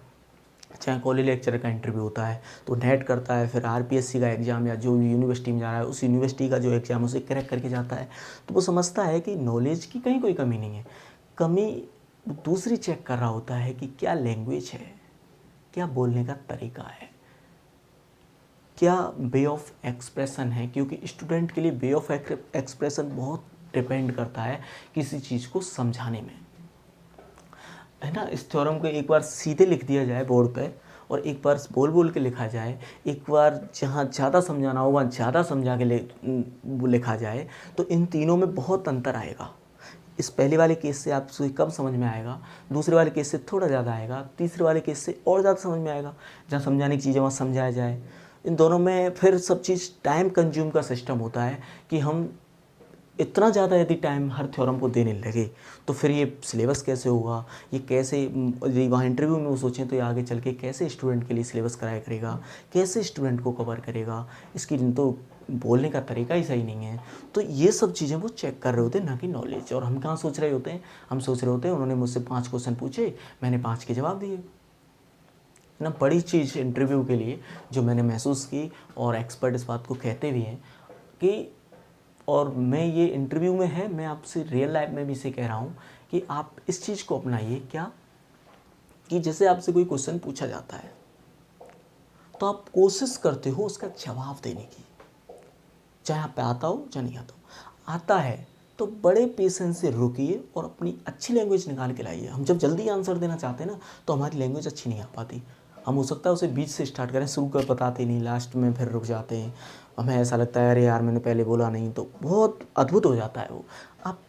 चाहे कॉलेज लेक्चर का इंटरव्यू होता है तो नेट करता है, फिर आरपीएससी का एग्ज़ाम या जो भी यूनिवर्सिटी में जा रहा है उस यूनिवर्सिटी का जो एग्ज़ाम उसे क्रैक करके जाता है, तो वो समझता है कि नॉलेज की कहीं कोई कमी नहीं है। कमी दूसरी चेक कर रहा होता है कि क्या लैंग्वेज है, क्या बोलने का तरीका है, क्या वे ऑफ एक्सप्रेशन है, क्योंकि स्टूडेंट के लिए वे ऑफ एक्सप्रेशन बहुत डिपेंड करता है किसी चीज़ को समझाने में, है ना। इस थ्योरम को एक बार सीधे लिख दिया जाए बोर्ड पे और एक बार बोल बोल के लिखा जाए, एक बार जहाँ ज़्यादा समझाना हो वहाँ ज़्यादा समझा के लिखा जाए, तो इन तीनों में बहुत अंतर आएगा। इस पहले वाले केस से आपको कम समझ में आएगा, दूसरे वाले केस से थोड़ा ज़्यादा आएगा, तीसरे वाले केस से और ज़्यादा समझ में आएगा। जहाँ समझाने की चीज़ें वहाँ समझाया जाए। इन दोनों में फिर सब चीज़ टाइम कंज्यूम का सिस्टम होता है कि हम इतना ज़्यादा यदि टाइम हर थ्योरम को देने लगे तो फिर ये सिलेबस कैसे होगा, ये कैसे, यदि वहाँ इंटरव्यू में वो सोचें तो ये आगे चल के कैसे स्टूडेंट के लिए सिलेबस कराया करेगा, कैसे स्टूडेंट को कवर करेगा, इसकी तो बोलने का तरीका ही सही नहीं है। तो ये सब चीज़ें वो चेक कर रहे होते हैं, ना कि नॉलेज। और हम कहाँ सोच रहे होते हैं, हम सोच रहे होते हैं उन्होंने मुझसे 5 क्वेश्चन पूछे, मैंने 5 के जवाब दिए ना। बड़ी चीज़ इंटरव्यू के लिए जो मैंने महसूस की, और एक्सपर्ट इस बात को कहते भी हैं कि, और मैं ये इंटरव्यू में है, मैं आपसे रियल लाइफ में भी इसे कह रहा हूँ कि आप इस चीज़ को अपनाइए, क्या कि जैसे आपसे कोई क्वेश्चन पूछा जाता है तो आप कोशिश करते हो उसका जवाब देने की, चाहे आप पे आता हो चाहे नहीं आता हो। आता है तो बड़े पेशेंस से रुकिए और अपनी अच्छी लैंग्वेज निकाल के लाइए। हम जब जल्दी आंसर देना चाहते हैं ना तो हमारी लैंग्वेज अच्छी नहीं आ पाती। हम हो सकता है उसे बीच से स्टार्ट करें, शुरू कर बताते नहीं, लास्ट में फिर रुक जाते हैं, हमें ऐसा लगता है अरे यार मैंने पहले बोला नहीं, तो बहुत अद्भुत हो जाता है वो। आप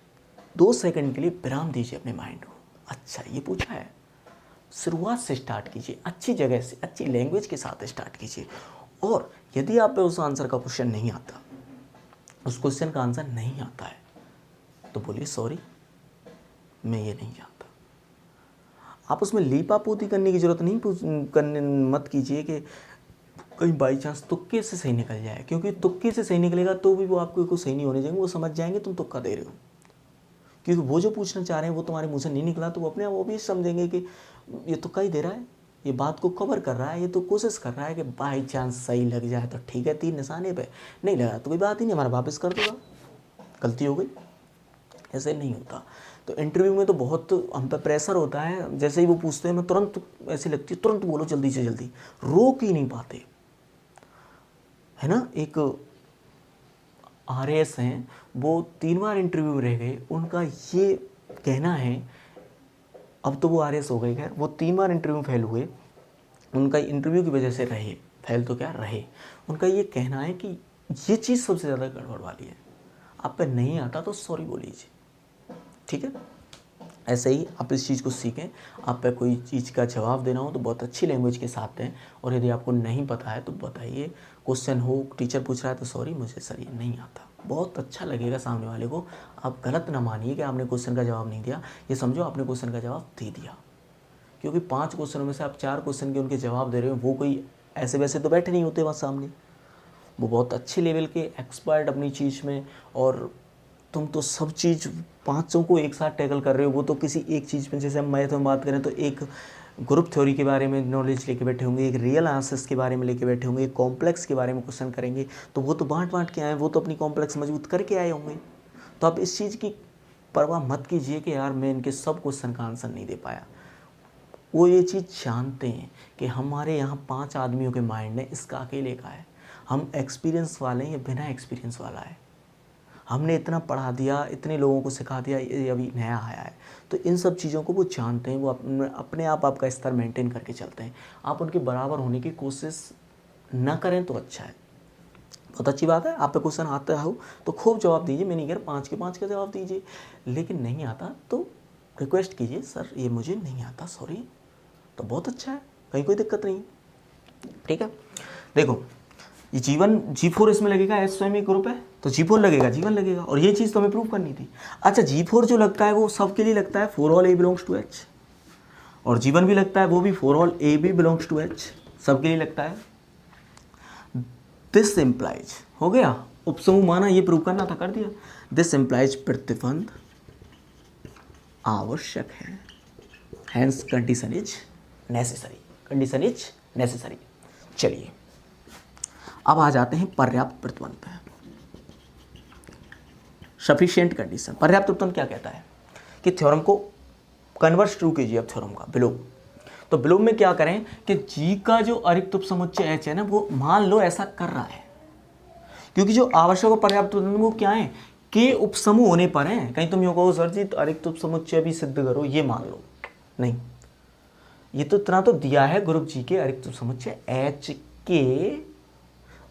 2 सेकंड के लिए विराम दीजिए अपने माइंड को, अच्छा ये पूछा है, शुरुआत से स्टार्ट कीजिए, अच्छी जगह से, अच्छी लैंग्वेज के साथ स्टार्ट कीजिए। और यदि आप पे उस आंसर का क्वेश्चन नहीं आता, उस क्वेश्चन का आंसर नहीं आता है, तो बोलिए सॉरी मैं ये नहीं जानता। आप उसमें लीपापोती करने की ज़रूरत नहीं, मत कीजिए कि कहीं बाई चांस तुक्के से सही निकल जाए, क्योंकि तुक्के से सही निकलेगा तो भी वो आपको कुछ सही नहीं होने जाएंगे, वो समझ जाएंगे तुम तुक्का दे रहे हो। क्योंकि वो जो पूछना चाह रहे हैं वो तुम्हारे मुँह से नहीं निकला, तो वो अपने आप वो भी समझेंगे कि ये तुक्का ही दे रहा है, ये बात को कवर कर रहा है, ये तो कोशिश कर रहा है कि बाई चांस सही लग जाए तो ठीक है, 3 निशाने पे नहीं लगा तो कोई बात ही नहीं, हमारा वापस कर दूँगा, गलती हो गई। ऐसे नहीं होता। तो इंटरव्यू में तो बहुत हम पे प्रेशर होता है, जैसे ही वो पूछते हैं मैं तुरंत, ऐसी लगती है तुरंत बोलो जल्दी से जल्दी, रोक ही नहीं पाते, है ना। एक RAS हैं, वो 3 बार इंटरव्यू में रह गए, उनका ये कहना है, अब तो वो RAS हो गए, खैर वो 3 बार इंटरव्यू में फेल हुए, उनका इंटरव्यू की वजह से रहे, फेल तो क्या रहे। उनका ये कहना है कि ये चीज़ सबसे ज़्यादा गड़बड़ वाली है, आप पे नहीं आता तो सॉरी बोलीजिए, ठीक है। ऐसे ही आप इस चीज़ को सीखें, आप पे कोई चीज़ का जवाब देना हो तो बहुत अच्छी लैंग्वेज के साथ दें, और यदि आपको नहीं पता है तो बताइए, क्वेश्चन हो, टीचर पूछ रहा है तो सॉरी मुझे सर ये नहीं आता, बहुत अच्छा लगेगा सामने वाले को। आप गलत ना मानिए कि आपने क्वेश्चन का जवाब नहीं दिया, ये समझो आपने क्वेश्चन का जवाब दे दिया, क्योंकि 5 क्वेश्चनों में से आप 4 क्वेश्चन के उनके जवाब दे रहे हो, वो कोई ऐसे वैसे तो बैठे नहीं होते वहाँ सामने, वो बहुत अच्छे लेवल के एक्सपर्ट अपनी चीज़ में, और तुम तो सब चीज़ 500 को एक साथ टैकल कर रहे हो, वो तो किसी एक चीज़ में, जैसे हम मैथ में बात करें तो एक ग्रुप थ्योरी के बारे में नॉलेज लेके बैठे होंगे, एक रियल आंसर्स के बारे में लेके बैठे होंगे, एक कॉम्प्लेक्स के बारे में क्वेश्चन करेंगे, तो वो तो बांट के आए, वो तो अपनी कॉम्प्लेक्स मजबूत करके आए होंगे। तो आप इस चीज़ की परवाह मत कीजिए कि यार मैं इनके सब क्वेश्चन का आंसर नहीं दे पाया। वो ये चीज़ जानते हैं कि हमारे यहाँ 5 आदमियों के माइंड ने इसका अकेले का है, हम एक्सपीरियंस वाले हैं या बिना एक्सपीरियंस वाला है, हमने इतना पढ़ा दिया, इतने लोगों को सिखा दिया, ये अभी नया आया है। तो इन सब चीज़ों को वो जानते हैं, वो अपने आप आपका स्तर मेंटेन करके चलते हैं। आप उनके बराबर होने की कोशिश ना करें तो अच्छा है, बहुत अच्छी बात है। आप पे क्वेश्चन आता हो तो खूब जवाब दीजिए, मैं नहीं कह रहा 5 के 5 का जवाब दीजिए, लेकिन नहीं आता तो रिक्वेस्ट कीजिए सर ये मुझे नहीं आता सॉरी, तो बहुत अच्छा है, कहीं कोई दिक्कत नहीं, ठीक है। देखो ये जीवन G4 इसमें लगेगा, एस स्वयं एक ग्रुप है तो G4 लगेगा, जीवन लगेगा, और ये चीज़ तो हमें प्रूव करनी थी। अच्छा G4 जो लगता है वो सबके लिए लगता है, for all A belongs to H, और जीवन भी लगता है, वो भी for all A B belongs to H, सबके लिए लगता है। दिस इम्प्लाइज, हो गया उपसमूह माना, ये प्रूव करना था, कर दिया। दिस इम्प्लाइज प्रतिबंध आवश्यक है, hence condition is necessary, condition is necessary. चलिए अब आ जाते हैं पर्याप्त प्रतिबंध पे। Sufficient condition. पर्याप्त प्रतिबंध क्या कहता है कि थ्योरम को कन्वर्स ट्रू कीजिए अब थ्योरम का विलोम। तो विलोम में क्या करें कि जी का जो अरिक्त उपसमुच्चय एच है ना, वो मान लो ऐसा कर रहा है, क्योंकि जो आवश्यक और पर्याप्त प्रतिबंध वो क्या है, के उपसमूह होने पर है। कहीं तुम यो कहो सर जी तो अरिक्त उपसमुच्चय भी सिद्ध करो, ये मान लो, नहीं, ये तो इतना तो दिया है ग्रुप जी के अरिक्त उपसमुच्चय एच के,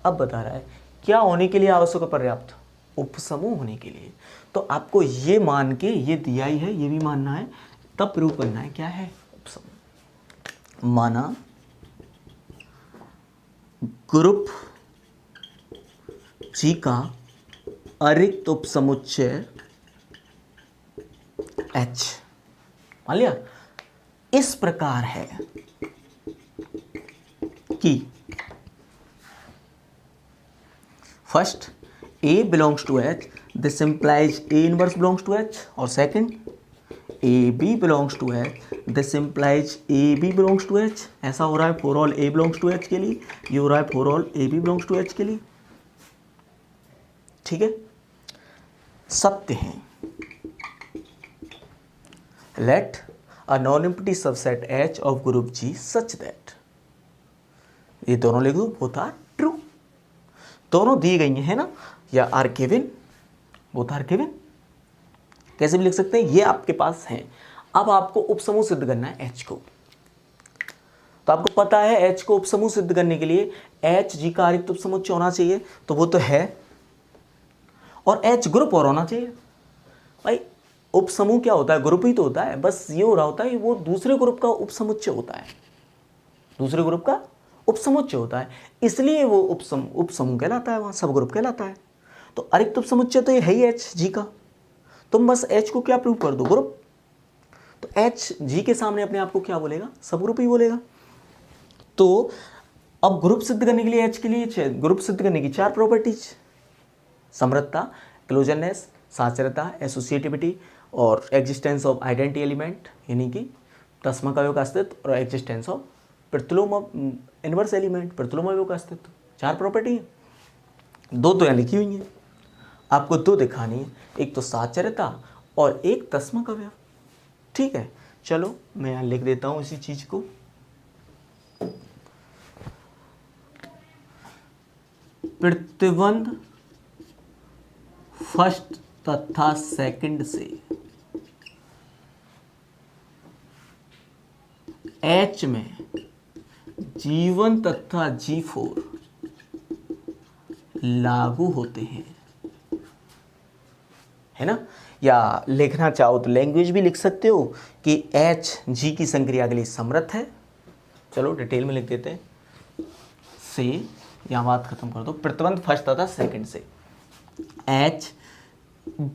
अब बता रहा है क्या होने के लिए आवश्यक और पर्याप्त, उपसमूह होने के लिए। तो आपको ये मान के, ये दिया ही है, ये भी मानना है, तब प्रूव करना है क्या है उपसमूह। माना ग्रुप जी का अरिक्त उपसमुच्चय एच मान लिया इस प्रकार है कि first A belongs to H, this implies A inverse belongs to H, और second AB belongs to H, this implies AB belongs to H। ऐसा हो रहा है for all A belongs to H के लिए, ये हो रहा है for all AB belongs to H के लिए, ठीक है। सत्य है, let a non-empty subset H of group G such that, ये दोनों लिख दो, both are true, दोनों दी गई है ना, या are given, both are given, कैसे भी लिख सकते हैं, ये आपके पास है। अब आपको उपसमूह सिद्ध करना है एच को। तो आपको पता है एच को उपसमूह सिद्ध करने के लिए एच जी का अरिक्त उपसमुच्चय होना चाहिए, तो वो तो है, और एच ग्रुप और होना चाहिए। भाई उपसमूह क्या होता है, ग्रुप ही तो होता है, बस ये हो रहा होता है वो दूसरे ग्रुप का उपसमुच्चय होता है, दूसरे ग्रुप का उपसमुच्चय होता है, इसलिए वो उपसमूह कहलाता है, वहां सब ग्रुप कहलाता है। तो अरिक्त उपसमुच्चय तो ये है ही एच जी का, तुम बस एच को क्या प्रूव कर दो, ग्रुप। तो एच जी के सामने अपने आप को क्या बोलेगा, सब ग्रुप ही बोलेगा। तो अब ग्रुप सिद्ध करने के लिए एच के लिए ग्रुप सिद्ध करने की 4 प्रॉपर्टीज, समृद्धता, क्लोजरनेस, साचरता, एसोसिएटिविटी और एग्जिस्टेंस ऑफ आइडेंटिटी एलिमेंट, यानी कि तस्मक अवयव का अस्तित्व, और एग्जिस्टेंस ऑफ प्रतिलोम इनवर्स एलिमेंट, प्रतिलोम अवयव का अस्तित्व। 4 प्रॉपर्टी है, 2 तो यहाँ लिखी हुई है, आपको 2 दिखानी है, एक तो साचरता और एक तस्मक अवयव, ठीक है। चलो मैं यहाँ लिख देता हूँ इसी चीज को। प्रतिबंध फर्स्ट तथा सेकंड से एच में G1 तथा G4 लागू होते हैं, है ना। या लिखना चाहो तो लैंग्वेज भी लिख सकते हो कि H G की संक्रिया के लिए समर्थ है। चलो डिटेल में लिख देते हैं, से यहाँ बात खत्म कर दो। प्रतिबंध फर्स्ट तथा सेकंड से H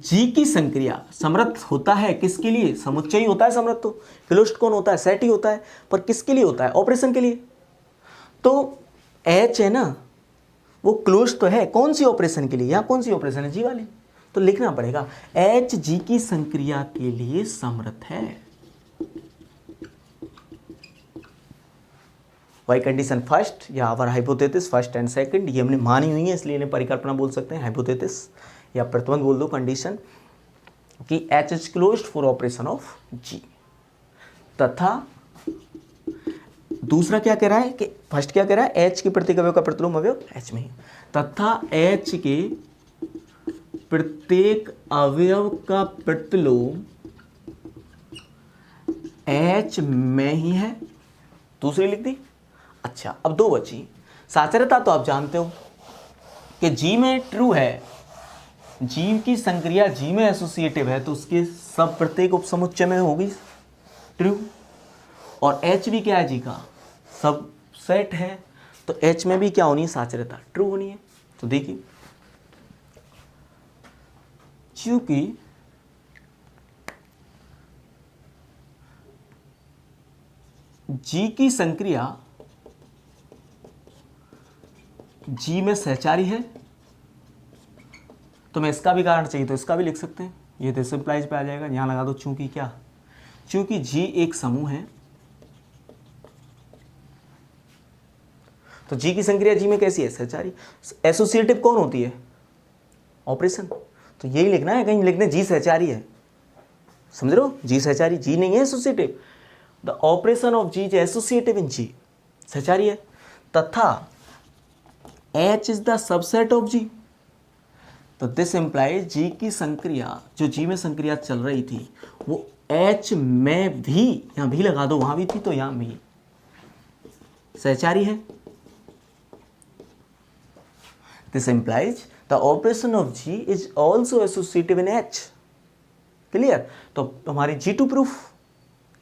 G की संक्रिया समर्थ होता है, किसके लिए, समुच्चय ही होता है समर्थ, तो क्लोज्ड कौन होता है, सेट ही होता है, पर किसके लिए होता है, ऑपरेशन के लिए। तो H है ना, वो क्लोज तो है, कौन सी ऑपरेशन के लिए, यहाँ कौन सी ऑपरेशन है, जी वाली, तो लिखना पड़ेगा H G की संक्रिया के लिए समर्थ है। वाई कंडीशन फर्स्ट या our hypothesis first and second, ये हमने मानी हुई है, इसलिए इन्हें परिकल्पना बोल सकते हैं, हाइपोथेसिस या प्रतिबंध बोल दो कंडीशन, कि H is closed for operation of G। तथा दूसरा क्या कह रहा है कि फर्स्ट क्या कह रहा है, H के प्रत्येक अवयव का प्रतिलोम अवयव H में ही, तथा H के प्रत्येक अवयव का प्रतिलोम H में ही है, दूसरी लिख दी। अच्छा अब 2 बची। साचरता तो आप जानते हो कि G में ट्रू है, G की संक्रिया G में एसोसिएटिव है, तो उसके सब प्रत्येक उपसमुच्चय में होगी ट्रू, और H भी क्या है, G का सब सेट है, तो H में भी क्या होनी है, साचरता ट्रू होनी है। तो देखिए चूंकि जी की संक्रिया जी में सहचारी है, तो मैं इसका भी कारण चाहिए तो इसका भी लिख सकते हैं, ये दिस इंप्लाइज पे आ जाएगा। यहां लगा दो चूंकि क्या, चूंकि जी एक समूह है, तो जी की संक्रिया जी में कैसी है, सहचारी। एसोसिएटिव कौन होती है, ऑपरेशन, तो यही लिखना है, कहीं लिखने जी सहचारी है, समझ रहे हो, जी सहचारी, जी नहीं है associative. The operation of G is associative in G, सहचारी है, तथा H is the subset of G, तो दिस इंप्लाइज जी की संक्रिया, जो जी में संक्रिया चल रही थी वो H में भी, यहां भी लगा दो, वहां भी थी तो यहां भी सहचारी है। This implies the operation of G is also associative in H, clear. तो हमारी G2 प्रूफ,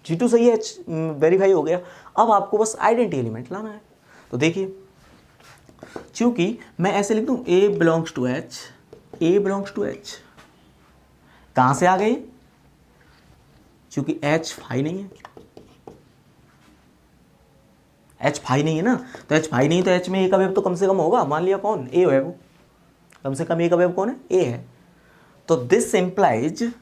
G2 सही है, H वेरीफाई हो गया। अब आपको बस आइडेंटिटी एलिमेंट लाना है, तो देखिए चूंकि मैं ऐसे लिख दूं A belongs to H, A belongs to H, कहां से आ गए, चूंकि H फाई नहीं है, H फाई नहीं है ना, तो H फाई नहीं, तो H में एक अवयव तो कम से कम होगा, मान लिया कौन, A है, वो कम से कम एक अवयव कौन है, A है। तो दिस इंप्लाइज,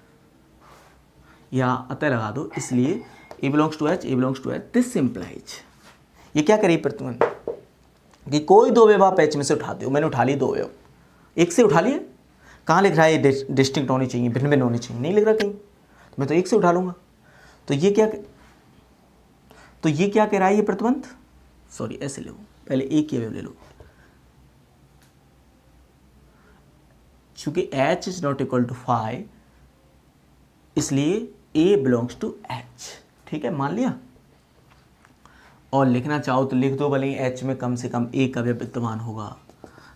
या अतः लगा दो, इसलिए A belongs to H, A belongs to H, this implies, ये क्या करिए प्रतिबंध कि कोई दो अवयव आप H में से उठाते हो, मैंने उठा लिए दो अवयव, एक से उठा लिए, कहाँ लिख रहा है ये डिस्टिंक्ट होनी चाहिए, भिन्न भिन्न होनी चाहिए, नहीं लिख रहा कहीं, तो मैं तो एक से उठा लूंगा। तो ये क्या कह रहा है ये प्रतिबंध, सॉरी ऐसे लो, पहले एक ही अवयव ले लो, चूंकि H is not equal to phi, इसलिए A बिलोंग्स टू H, ठीक है, मान लिया। और लिखना चाहो तो लिख दो, भले ही H में कम से कम एक अवयव विद्यमान होगा।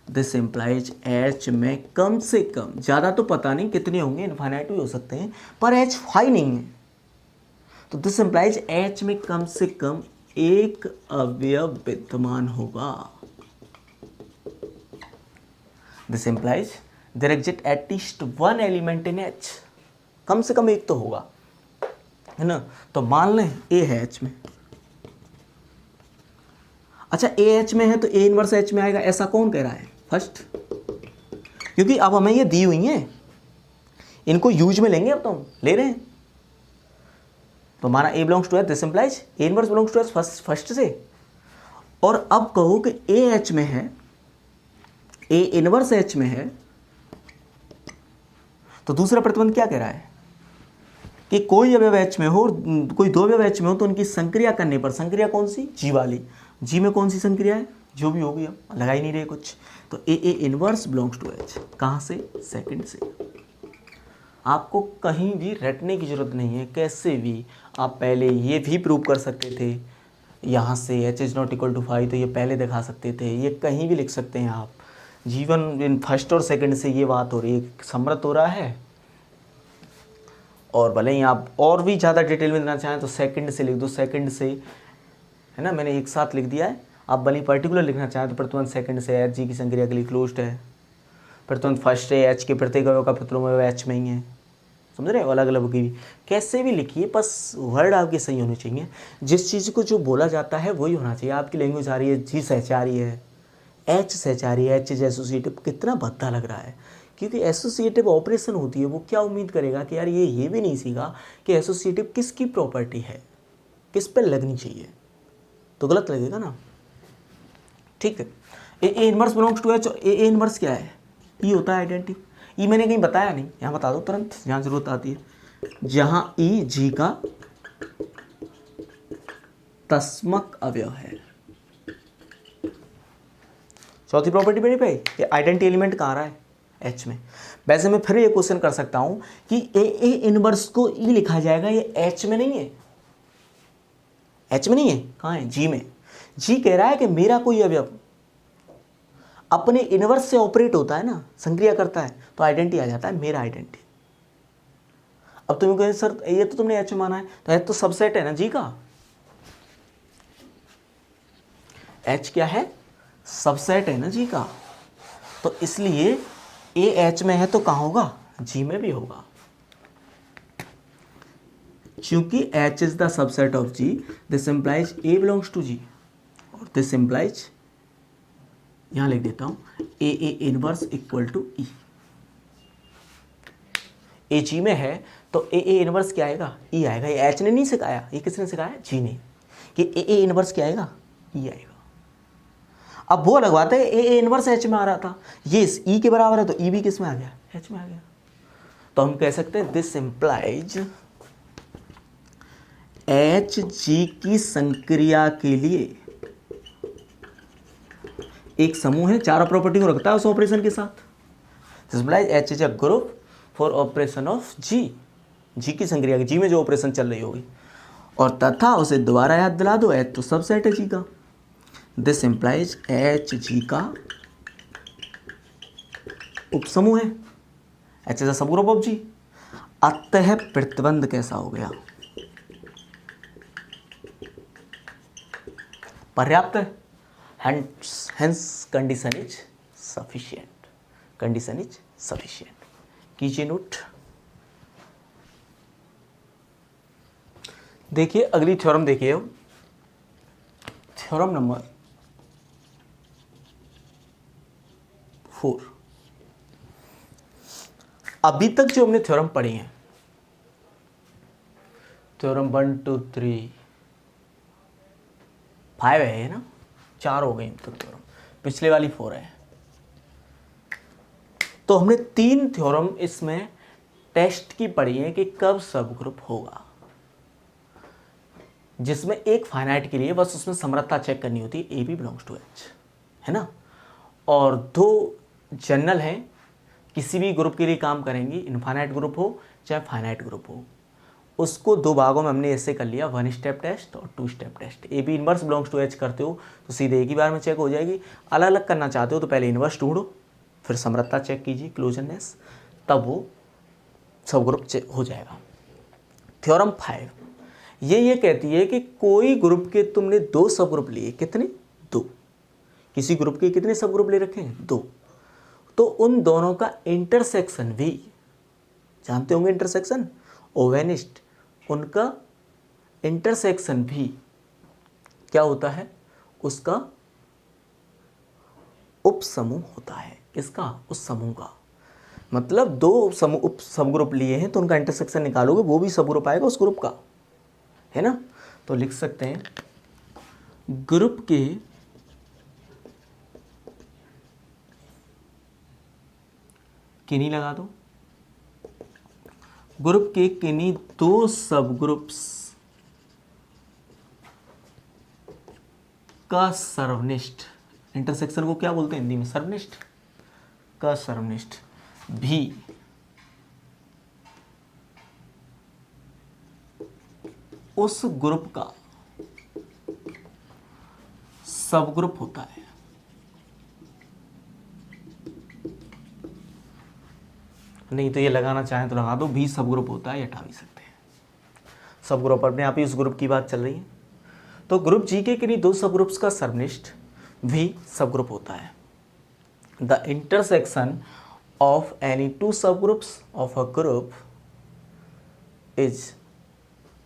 दिस इंप्लाइज H में कम से कम, ज़्यादा तो पता नहीं कितने होंगे, इनफाइनाइट भी हो सकते हैं, पर H फाई नहीं है, तो दिस इंप्लाइज H में कम से कम एक अवयव विद्यमान होगा। This implies there exist at least one element in H, कम से कम एक तो होगा, है ना। तो मान लें A है H में, अच्छा A H में है तो A इनवर्स H में आएगा, ऐसा कौन कह रहा है, फर्स्ट, क्योंकि अब हमें ये दी हुई हैं, इनको यूज में लेंगे, अब तो हम ले रहे हैं, तो हमारा A belongs to H, this implies A inverse belongs to H first से। और अब कहो कि A H में है, A इनवर्स H में है, तो दूसरा प्रतिबंध क्या कह रहा है कि कोई अवयव H में हो, कोई दो अवयव H में हो, तो उनकी संक्रिया करने पर, संक्रिया कौन सी, जी वाली, जी में कौन सी संक्रिया है, जो भी होगी, अब लगा ही नहीं रहे कुछ, तो A inverse belongs to H, कहाँ से, सेकंड से। आपको कहीं भी रटने की जरूरत नहीं है, कैसे भी आप पहले ये भी प्रूव कर सकते थे, यहाँ से H is not equal to phi, तो ये पहले दिखा सकते थे, ये कहीं भी लिख सकते हैं आप, जीवन इन फर्स्ट और सेकंड से ये बात हो रही है, समृद्ध हो रहा है। और भले ही आप और भी ज़्यादा डिटेल में देना चाहें तो सेकंड से लिख दो, सेकंड से, है ना, मैंने एक साथ लिख दिया है। आप भले ही पर्टिकुलर लिखना चाहें तो प्रतिबंध सेकंड से H जी की संक्रिया के लिए क्लोज्ड है, प्रतिबंध फर्स्ट से H के प्रत्येक अवयव का प्रतिलोम H में ही है, समझ रहे हो, अलग अलग की भी कैसे भी लिखिए, बस वर्ड आपके सही होने चाहिए, जिस चीज़ को जो बोला जाता है वही होना चाहिए। आपकी लैंग्वेज आ रही है जी सहचारी है, H सहचारी है, H इज एसोसिएटिव, कितना भद्दा लग रहा है, क्योंकि एसोसिएटिव ऑपरेशन होती है, वो क्या उम्मीद करेगा कि यार ये भी नहीं सीखा कि एसोसिएटिव किसकी प्रॉपर्टी है, किस पर लगनी चाहिए, तो गलत लगेगा ना, ठीक है। A inverse belongs to H, A inverse क्या है, ई होता है आइडेंटिटी, ई मैंने कहीं बताया नहीं, यहाँ बता दो तुरंत जहाँ जरूरत आती है, जहाँ ई जी का तस्मक अवयव है। चौथी प्रॉपर्टी मेरी पे, ये आइडेंटिटी एलिमेंट कहाँ रहा है, H में। वैसे मैं फिर ये क्वेश्चन कर सकता हूं कि ए इनवर्स को ई लिखा जाएगा, ये H में नहीं है, H में नहीं है, कहाँ है, G में। G कह रहा है कि मेरा कोई अवयव अपने इनवर्स से ऑपरेट होता है ना, संक्रिया करता है, तो आइडेंटिटी आ जाता है मेरा आइडेंटिटी। अब तुम कहे सर ये तो तुमने H में माना है, तो H तो सबसेट है ना G का, H क्या है, सबसेट है ना G का, तो इसलिए A H में है तो कहाँ होगा, G में भी होगा। चूंकि H is the subset of G, this implies A belongs to G, और दिस इम्प्लाइज, यहां लिख देता हूं, A inverse equal to E। A G में है तो A इनवर्स क्या आएगा? E आएगा। ये H ने नहीं सिखाया, ये किसने सिखाया? G ने, कि A इनवर्स क्या आएगा? E आएगा। अब वो लगवाते हैं A इनवर्स H में आ रहा था, ये E के बराबर है, तो E भी किस में आ गया? H में आ गया। तो हम कह सकते हैं दिस इम्प्लाइज H G की संक्रिया के लिए एक समूह है, चारों प्रॉपर्टी को रखता है उस ऑपरेशन के साथ। This implies H is a group for operation of G, G की संक्रिया की, G में जो ऑपरेशन चल रही होगी, और तथा उसे दोबारा याद दिला दो, H तो सबसेट है G का। दिस इम्प्लाइज H G का उपसमूह है, H is a subgroup of G। अतः प्रतिबंध कैसा हो गया? पर्याप्त है। Hence condition is sufficient, condition is sufficient। कीजिए नोट। देखिए अगली थ्योरम देखिए, थ्योरम नंबर 4। अभी तक जो हमने थ्योरम पढ़ी हैं, थ्योरम 1 2 3 5 है ना, 4 हो गई तो थ्योरम, पिछले वाली 4 है। तो हमने 3 थ्योरम इसमें टेस्ट की पढ़ी है कि कब सब ग्रुप होगा, जिसमें एक फाइनाइट के लिए बस उसमें समरसता चेक करनी होती है, A B belongs to H, है ना, और 2 जनरल हैं, किसी भी ग्रुप के लिए काम करेंगी, इनफाइनाइट ग्रुप हो चाहे फाइनाइट ग्रुप हो। उसको 2 भागों में हमने ऐसे कर लिया, 1 स्टेप टेस्ट और 2 step test. A B inverse belongs to H करते हो तो सीधे एक ही बार में चेक हो जाएगी। अलग अलग करना चाहते हो तो पहले इनवर्स ढूंढो, फिर समरसता चेक कीजिए, क्लोजरनेस, तब वो सब ग्रुप हो जाएगा। थ्योरम 5 ये कहती है कि कोई ग्रुप के तुमने 2 सब ग्रुप लिए, कितने? 2। किसी ग्रुप के कितने सब ग्रुप ले रखे हैं? 2। तो उन दोनों का इंटरसेक्शन भी, जानते होंगे इंटरसेक्शन, ओवेनिस्ट, उनका इंटरसेक्शन भी क्या होता है? उसका उपसमूह होता है। किसका? उस समूह का। मतलब 2 समूह उप सब ग्रुप लिए हैं तो उनका इंटरसेक्शन निकालोगे, वो भी सब ग्रुप आएगा उस ग्रुप का, है ना। तो लिख सकते हैं ग्रुप के किन्हीं लगा दो, ग्रुप के किन्हीं 2 सब ग्रुप्स का सर्वनिष्ठ, इंटरसेक्शन को क्या बोलते हैं हिंदी में? सर्वनिष्ठ। का सर्वनिष्ठ भी उस ग्रुप का सब ग्रुप होता है। नहीं तो ये लगाना चाहें तो लगा दो, भी सब ग्रुप होता है, ये हटा भी सकते हैं। सब ग्रुप अपने आप ही उस ग्रुप की बात चल रही है। तो ग्रुप जी के किन्हीं 2 सब ग्रुप्स का सर्वनिष्ठ भी सब ग्रुप होता है। द इंटरसेक्शन ऑफ एनी 2 सब groups of a group is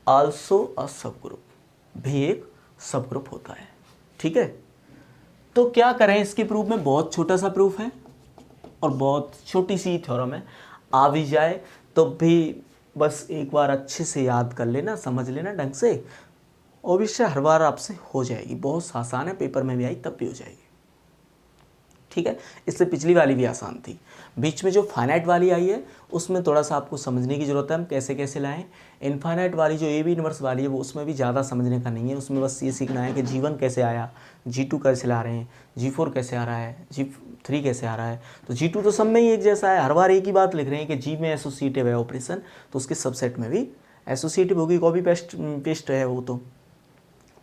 also a सब ग्रुप, भी एक सब ग्रुप होता है। ठीक है, तो क्या करें इसके प्रूफ में? बहुत छोटा सा प्रूफ है और बहुत छोटी सी थ्योरम है, आ भी जाए तो भी बस एक बार अच्छे से याद कर लेना, समझ लेना ढंग से, और विषय हर बार आपसे हो जाएगी। बहुत आसान है, पेपर में भी आई तब भी हो जाएगी। ठीक है, इससे पिछली वाली भी आसान थी। बीच में जो फाइनाइट वाली आई है उसमें थोड़ा सा आपको समझने की ज़रूरत है, हम कैसे कैसे लाएं। इनफाइनाइट वाली जो ए बी इनवर्स वाली है वो उसमें भी ज़्यादा समझने का नहीं है, उसमें बस ये सीखना है कि G1 कैसे आया, G2 कैसे ला रहे हैं, G4 कैसे आ रहा है, G3 कैसे आ रहा है। तो G2 तो सब में ही एक जैसा है, हर बार एक ही बात लिख रहे हैं कि G में एसोसिएटिव है ऑपरेशन, तो उसके सबसेट में भी एसोसिएटिव होगी, कॉपी पेस्ट है वो। तो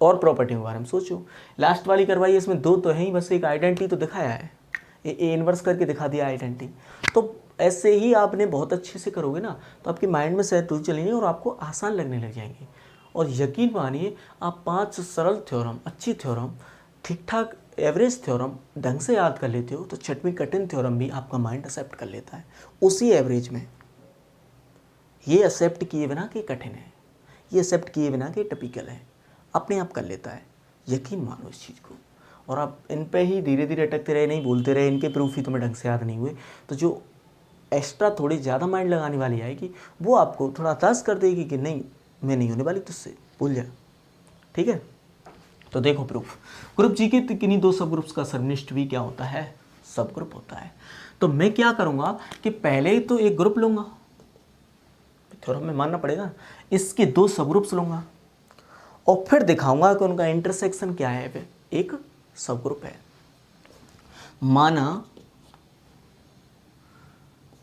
और प्रॉपर्टी के बारे में सोचो। लास्ट वाली करवाई है, इसमें 2 तो है ही, बस एक आइडेंटिटी तो दिखाया है, ए इनवर्स करके दिखा दिया आइडेंटिटी। तो ऐसे ही आपने बहुत अच्छे से करोगे ना तो आपके माइंड में सेट हो चलेंगे और आपको आसान लगने लग जाएंगे। और यकीन मानिए आप 5 सरल थ्योरम, अच्छी थ्योरम, ठीक ठाक एवरेज थ्योरम ढंग से याद कर लेते हो तो 6वीं कठिन थ्योरम भी आपका माइंड एक्सेप्ट कर लेता है उसी एवरेज में। ये एक्सेप्ट किए बिना कि कठिन है, ये एक्सेप्ट किए बिना कि टिपिकल है, अपने आप कर लेता है। यकीन मानो इस चीज़ को, और आप इन पे ही धीरे धीरे अटकते रहे, नहीं बोलते रहे, इनके प्रूफ ही तुम्हें ढंग से याद नहीं हुए, तो जो एक्स्ट्रा थोड़ी ज़्यादा माइंड लगाने वाली आएगी वो आपको थोड़ा हताश कर देगी कि नहीं मैं नहीं होने वाली तुझसे, भूल जा। ठीक है, तो देखो प्रूफ, ग्रुप जी के किन्हीं दो सब ग्रुप्स का सरनिष्ठ भी क्या होता है, सब ग्रुप होता है। तो मैं क्या करूँगा कि पहले तो एक ग्रुप लूँगा, थ्योरम में मानना पड़ेगा, इसके दो सब ग्रुप्स लूँगा और फिर दिखाऊंगा कि उनका इंटरसेक्शन क्या है, फिर एक सब ग्रुप है। माना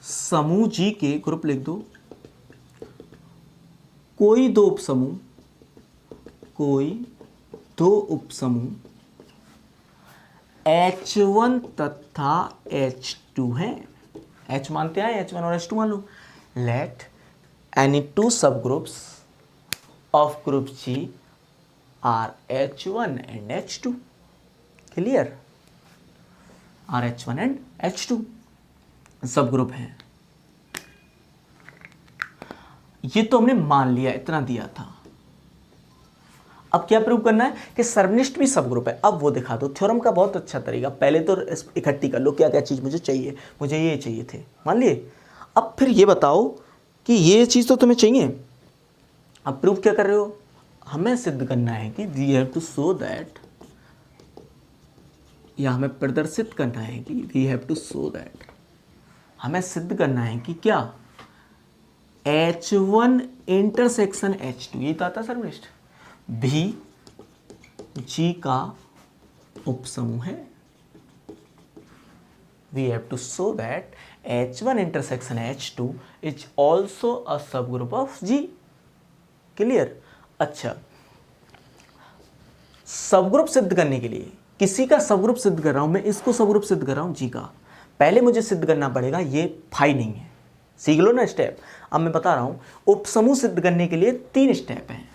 समूह जी के ग्रुप लिख दो, कोई दो उपसमूह, कोई दो उपसमूह H1 तथा H2 है। H मानते हैं, H1 और H2 मान लो। Let any two subgroups of group G are H1 and H2। Clear, are H1 and H2 सब ग्रुप हैं। ये तो हमने मान लिया, इतना दिया था। अब क्या प्रूव करना है कि सर्वनिष्ठ भी सब ग्रुप है। अब वो दिखा दो, थ्योरम का बहुत अच्छा तरीका। पहले तो इकट्ठी कर लो क्या क्या चीज़ मुझे चाहिए, मुझे ये चाहिए थे, मान लिए। अब फिर ये बताओ कि ये चीज़ तो तुम्हें चाहिए। अब प्रूफ क्या कर रहे हो, हमें सिद्ध करना है कि we have to show that, या हमें प्रदर्शित करना है कि we have to show that, हमें सिद्ध करना है कि क्या H1 इंटरसेक्शन H2, ये तो आता सर्वनिष्ठ, भी G का उपसमूह है। We have to show that H1 intersection H2 is also a subgroup of G। Clear. अच्छा, सब ग्रुप सिद्ध करने के लिए किसी का सब ग्रुप सिद्ध कर रहा हूं मैं, इसको सब ग्रुप सिद्ध कर रहा हूं G का। पहले मुझे सिद्ध करना पड़ेगा ये फाई नहीं है, सीख लो ना स्टेप। अब मैं बता रहा हूं, उपसमूह सिद्ध करने के लिए 3 स्टेप हैं।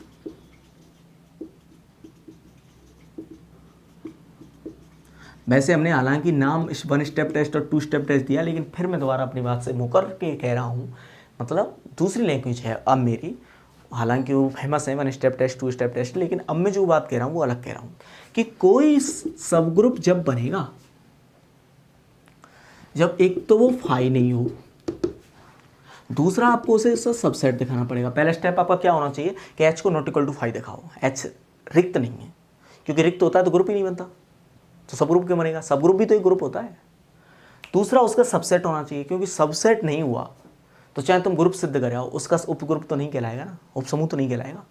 वैसे हमने हालांकि नाम 1 स्टेप टेस्ट और 2 स्टेप टेस्ट दिया, लेकिन फिर मैं दोबारा अपनी बात से मुकर के कह रहा हूँ, मतलब दूसरी लैंग्वेज है अब मेरी, हालांकि वो फेमस है 1 स्टेप टेस्ट 2 स्टेप टेस्ट, लेकिन अब मैं जो बात कह रहा हूँ वो अलग कह रहा हूँ कि कोई सब ग्रुप जब बनेगा, जब एक तो वो फाई नहीं हो, दूसरा आपको उसे सबसेट दिखाना पड़ेगा। पहला स्टेप आपका क्या होना चाहिए कि H को नॉट इक्वल टू फाई दिखाओ, H रिक्त नहीं है, क्योंकि रिक्त होता है तो ग्रुप ही नहीं बनता, तो सब ग्रुप क्यों बनेगा, सब ग्रुप भी तो एक ग्रुप होता है। दूसरा उसका सबसेट होना चाहिए, क्योंकि सबसेट नहीं हुआ तो चाहे तुम ग्रुप सिद्ध कर आओ उसका उपग्रुप तो नहीं कहलाएगा ना, उपसमूह तो नहीं कहलाएगा,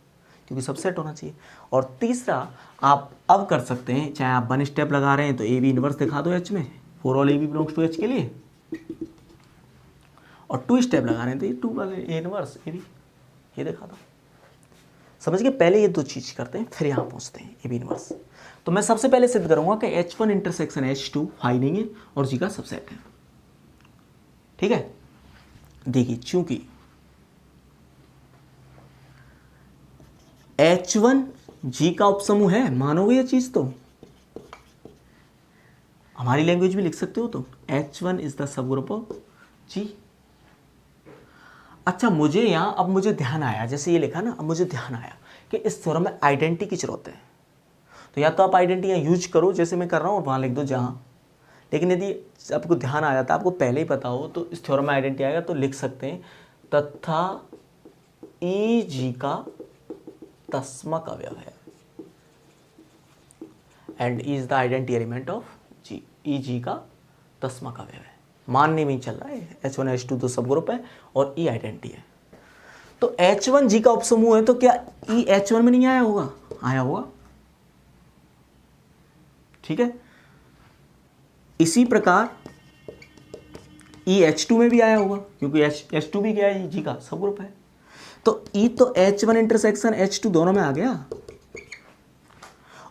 क्योंकि सबसेट होना चाहिए। और तीसरा आप अब कर सकते हैं, चाहे आप 1 स्टेप लगा रहे हैं तो AB इनवर्स दिखा दो H में, for all AB belongs to H के लिए, और 2 स्टेप लगा रहे हैं तो ये 2 वाले A इनवर्स AB ये दिखा दो। समझ गए, पहले ये 2 चीज़ करते हैं फिर यहाँ पहुँचते हैं AB इनवर्स। तो मैं सबसे पहले सिद्ध करूंगा कि H1 इंटरसेक्शन H2 फाई नहीं है और G का सबसेट है। ठीक है, देखिए चूंकि H1 G का उपसमूह है, मानोगे ये चीज, तो हमारी लैंग्वेज में लिख सकते हो, तो H1 is the sub group of G। अच्छा, मुझे यहाँ अब मुझे ध्यान आया, जैसे ये लिखा ना, अब मुझे ध्यान आया कि इस थ्योरम में आइडेंटिटी की जरूरत है। तो या तो आप आइडेंटिटी यहाँ यूज करो जैसे मैं कर रहा हूँ और वहाँ लिख दो जहाँ, लेकिन यदि आपको ध्यान आ जाता है, आपको पहले ही पता हो, तो इस थ्योरम में आइडेंटिटी आएगा तो लिख सकते हैं तथा EG का तस्मक अवयव है, and E is the identity element of G। EG का तस्मक अवयव है, मानने में ही चल रहा है, H1 H2 तो सब ग्रुप है और E आइडेंटिटी है। तो H1 G का उपसमूह है तो क्या E H1 में नहीं आया होगा, आया होगा। ठीक है, इसी प्रकार E H2 में भी आया होगा, क्योंकि H2 भी क्या है, G का सब ग्रुप है। तो E तो H1 इंटरसेक्शन H2 दोनों में आ गया,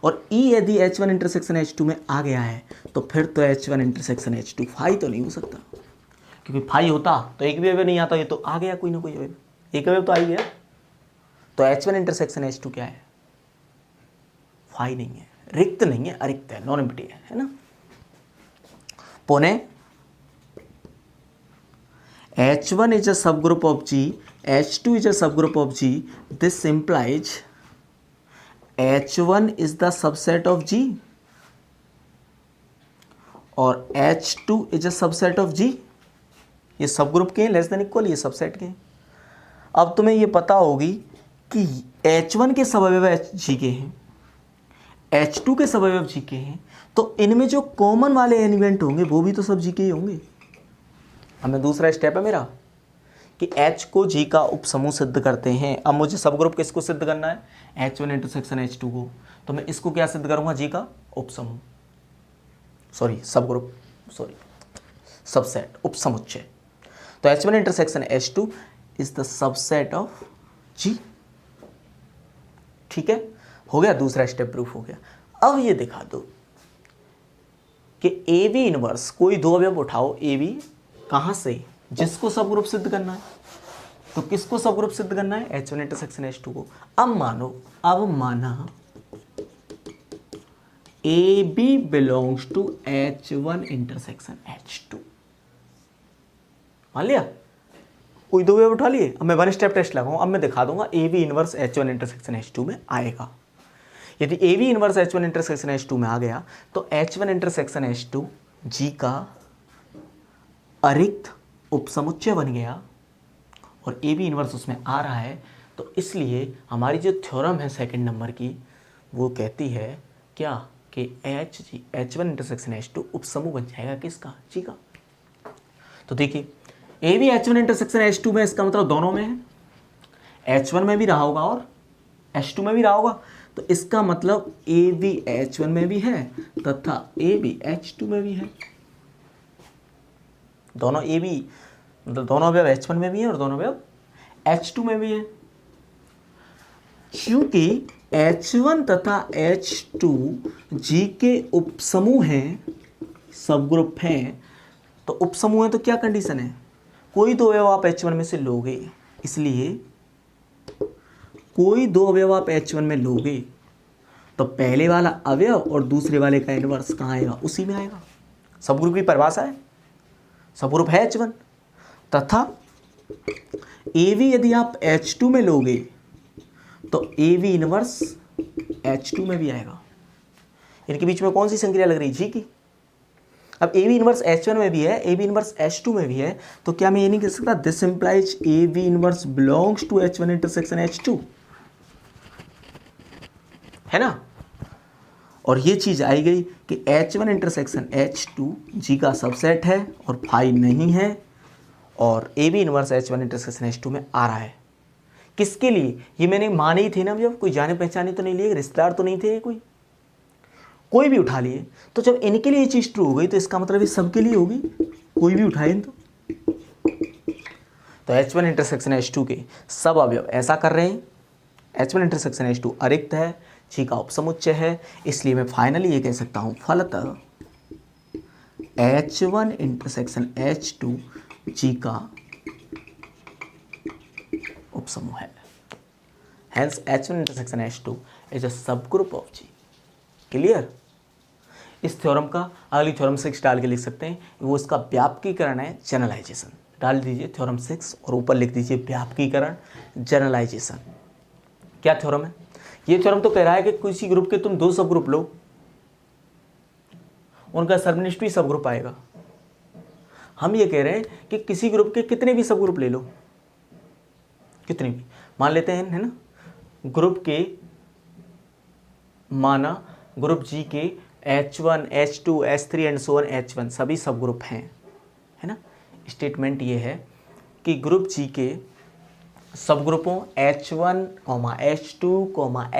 और E यदि H1 इंटरसेक्शन H2 में आ गया है तो फिर तो H1 इंटरसेक्शन H2 फाई तो नहीं हो सकता, क्योंकि फाई होता तो एक भी अवयव नहीं आता, ये तो आ गया कोई ना कोई अवयव, एक अवयव तो आ ही गया। तो H1 इंटरसेक्शन H2 क्या है, फाई नहीं है, रिक्त नहीं है, अरिक्त है, नॉन एम्प्टी है ना। Pune H1 is a subgroup of G, H2 is a subgroup of G. This implies H1 is the subset of G और H2 is a subset of G. ये सब ग्रुप के हैं, लेस देन इक्वल, ये subset के हैं. अब तुम्हें ये पता होगी कि H1 के सब अवयव G के हैं, H2 के सब अवयव G के हैं, तो इनमें जो कॉमन वाले एलिमेंट होंगे वो भी तो सब G के ही होंगे. हमें दूसरा स्टेप है मेरा कि H को G का उपसमूह सिद्ध करते हैं. अब मुझे सब ग्रुप किसको सिद्ध करना है? H1 इंटरसेक्शन H2 को. तो मैं इसको क्या सिद्ध करूंगा? G का उपसमूह, सॉरी सब ग्रुप, सॉरी सबसेट, उपसमुच्चय. तो H1 intersection H2 is the subset of G. ठीक है, हो गया, दूसरा स्टेप प्रूफ हो गया. अब ये दिखा दो कि AB इनवर्स, कोई दो अवयव उठाओ AB, कहां से? जिसको सब ग्रुप सिद्ध करना है. तो किसको सब ग्रुप सिद्ध करना है? H1 इंटरसेक्शन H2 को. अब माना AB belongs to H1 intersection H2. मान लिया, कोई दो अवयव उठा लिए. अब मैं वन स्टेप टेस्ट लगाऊं. अब मैं दिखा दूंगा AB inverse H1 intersection H2 में आएगा. यदि AB inverse H1 intersection H2 में आ गया तो H1 इंटरसेक्शन H2 G का अरिक्त उपसमुच्चय बन गया और AB इनवर्स उसमें आ रहा है. तो इसलिए हमारी जो थ्योरम है सेकंड नंबर की, वो कहती है क्या कि H1 इंटरसेक्शन H2 उपसमूह बन जाएगा किसका? G का. तो देखिए AB H1 इंटरसेक्शन H2 में, इसका मतलब दोनों में है. H1 में भी रहा होगा और H2 में भी रहा होगा. तो इसका मतलब AB H1 में भी है तथा AB H2 में भी है. दोनों AB मतलब दोनों अवयव H1 में भी है और दोनों अवयव H2 में भी है. क्योंकि H1 तथा H2 G के उपसमूह हैं, सब ग्रुप हैं, तो उपसमूह है तो क्या कंडीशन है? कोई दो अवयव आप H1 में से लोगे, इसलिए कोई दो अवयव आप H1 में लोगे तो पहले वाला अवयव और दूसरे वाले का इनवर्स कहाँ आएगा? उसी में आएगा. सब ग्रुप की परिभाषा है, सब ग्रुप है H1 तथा AB यदि आप H2 में लोगे तो AB इनवर्स H2 में भी आएगा. इनके बीच में कौन सी संक्रिया लग रही है? G की. अब AB इनवर्स H1 में भी है, AB इनवर्स H2 में भी है, तो क्या मैं ये नहीं कह सकता this implies AB inverse belongs to H1 intersection H2, है ना? और ये चीज आई गई कि H1 इंटरसेक्शन H2 G का सबसेट है और फाई नहीं है, और AB inverse H1 intersection H2 में आ रहा है. किसके लिए? ये मैंने माने ही थे ना, जब कोई जाने पहचाने तो नहीं लिए, रिश्तेदार तो नहीं थे, कोई भी उठा लिए. तो जब इनके लिए ये चीज ट्रू हो गई तो इसका मतलब ये सबके लिए होगी, कोई भी उठाए तो H1 इंटरसेक्शन H2 के सब अवयव ऐसा कर रहे हैं. H1 इंटरसेक्शन H2 अरिक्त है, G का उपसमुच्चय है, इसलिए मैं फाइनली ये कह सकता हूं फलतः H1 इंटरसेक्शन H2 G का उपसमूह है. Hence H1 intersection H2 is a subgroup of G. Clear? इस थ्योरम का अगली थ्योरम 6 डाल के लिख सकते हैं, वो इसका व्यापकीकरण है, जनरलाइजेशन. डाल दीजिए थ्योरम 6 और ऊपर लिख दीजिए व्यापकीकरण, जनरलाइजेशन. क्या थ्योरम है? ये थ्योरम तो कह रहा है कि किसी ग्रुप के तुम दो सब ग्रुप लो, उनका सर्वनिष्ठ भी सब ग्रुप आएगा. हम ये कह रहे हैं कि किसी ग्रुप के कितने भी सब ग्रुप ले लो, कितने भी मान लेते हैं, है ना? ग्रुप के, माना ग्रुप G के H1, H2, H3 and so on H1 सभी सब ग्रुप हैं, है ना? स्टेटमेंट ये है कि ग्रुप G के सब ग्रुपों H1, H2,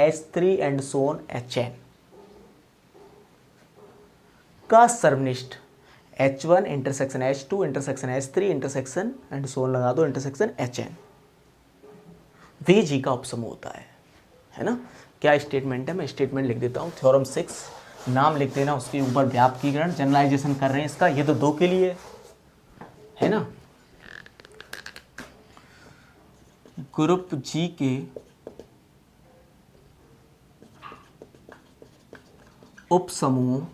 H3 and so on Hn का सर्वनिष्ठ H1 intersection H2 intersection H3 intersection and so on लगा दो इंटरसेक्शन Hn, वे G का उपसमूह होता है ना? क्या स्टेटमेंट है? मैं स्टेटमेंट लिख देता हूँ. थ्योरम 6 नाम लिख देना, उसके ऊपर व्यापकीकरण, जनरलाइजेशन कर रहे हैं इसका. ये तो दो के लिए है ना? ग्रुप G के उपसमूह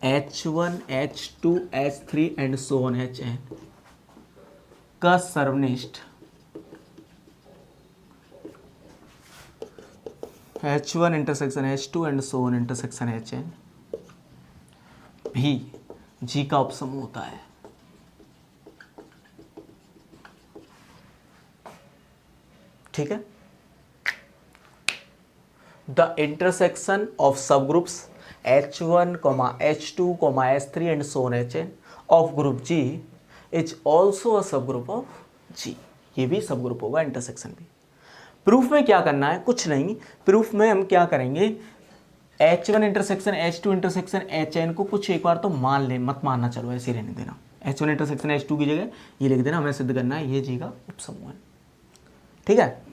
H1, H2, H3 and so on Hn का सर्वनिष्ठ H1 intersection H2 and so on intersection HN भी G का उपसमूह होता है। ठीक है। The intersection of subgroups H1, H2, H3 and so on HN of group G is also a subgroup of G। ये भी सबग्रुप होगा इंटरसेक्शन भी। प्रूफ में क्या करना है? कुछ नहीं। प्रूफ में हम क्या करेंगे, H1 intersection H2 intersection HN को कुछ एक बार तो मान ले, मत मानना, चलो ऐसे रहने देना। H1 इंटरसेक्शन H2 की जगह ये लिख देना, हमें सिद्ध करना है ये G का उपसमूह है। ठीक है।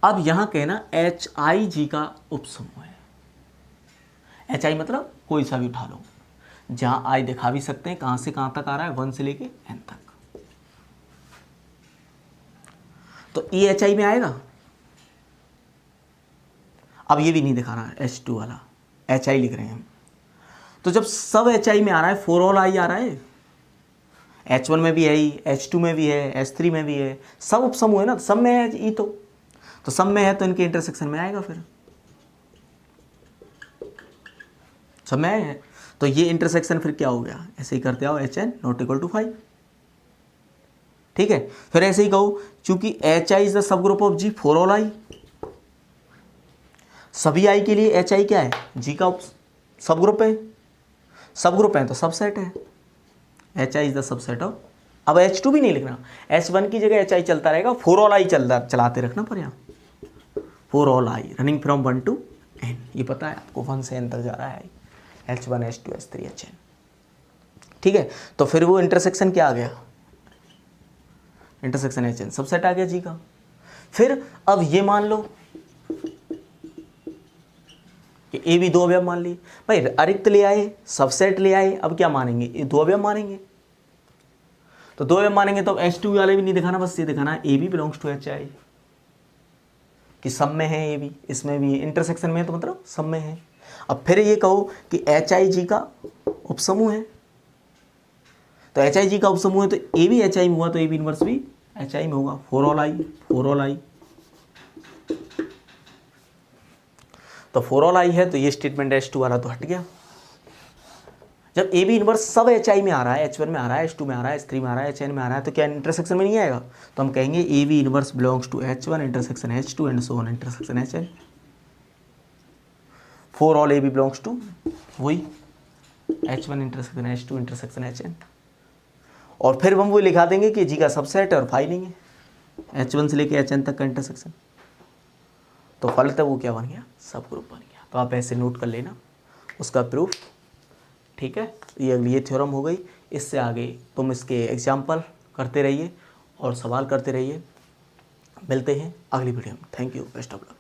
अब यहाँ कहना HI G का उपसमूह है। HI मतलब कोई सा भी उठा लो, जहाँ I दिखा भी सकते हैं कहाँ से कहाँ तक आ रहा है, 1 से लेके N तक। तो ये HI में आएगा। अब ये भी नहीं दिखा रहा है H2 वाला, HI लिख रहे हैं हम। तो जब सब HI में आ रहा है, फोर ऑल I आ रहा है, H1 में भी है ही, H2 में भी है, H3 में भी है, सब उपसमूह है ना, सब में है ई। तो सब में है तो इनके इंटरसेक्शन में आएगा। फिर सब में है तो ये इंटरसेक्शन फिर क्या हो गया, ऐसे ही करते आओ HN नॉट इक्वल टू 5। ठीक है। फिर ऐसे ही कहो, चूंकि HI is the sub group of G for all I, सभी I के लिए HI क्या है, G का सब ग्रुप है। सब ग्रुप है तो सबसेट है, HI is the subset of. अब H2 भी नहीं लिखना, H1 की जगह HI चलता रहेगा, फॉर ऑल I चलाते रखना पर यहाँ for all I running from 1 to N। ये पता है आपको 1 से N तक जा रहा है H1 H2 H3 HN। ठीक है। तो फिर वो इंटरसेक्शन क्या आ गया, इंटरसेक्शन HN सबसेट आ गया G का। फिर अब ये मान लो कि ए भी दो अवयव मान लिए भाई, अरिक्त ले आए, सबसेट ले आए, अब क्या मानेंगे, ये दो अवयव मानेंगे। तो दो अवयव मानेंगे तो H2 वाले भी नहीं दिखाना, बस ये दिखाना A B belongs to HI, कि सब में है, ए बी इसमें भी इंटरसेक्शन में है तो मतलब सब में है। अब फिर ये कहो कि HI G का उपसमूह है, तो HI G का उपसमूह है तो ए भी HI में हुआ तो ए बी इनवर्स भी HI में होगा, for all I, for all I। तो फॉर ऑल I है तो ये स्टेटमेंट H2 वाला तो हट गया। जब ए बी इनवर्स सब HI में आ रहा है, H1 में आ रहा है, H2 में आ रहा है, H3 में आ रहा है, HN में आ रहा है, तो क्या इंटरसेक्शन में नहीं आएगा? तो हम कहेंगे A B inverse belongs to H1 intersection H2 and so on intersection HN। For all A B belongs to वही H1 intersection H2 intersection HN। और फिर हम वो लिखा देंगे कि G का सबसेट है और फाई लेंगे H1 से लेके HN तक का इंटरसेक्शन। तो फलतः वो क्या बन गया, सब ग्रुप बन गया। तो आप ऐसे नोट कर लेना उसका प्रूफ। ठीक है। ये थ्योरम हो गई। इससे आगे तुम इसके एग्जाम्पल करते रहिए और सवाल करते रहिए। मिलते हैं अगली वीडियो में। Thank you, best of luck.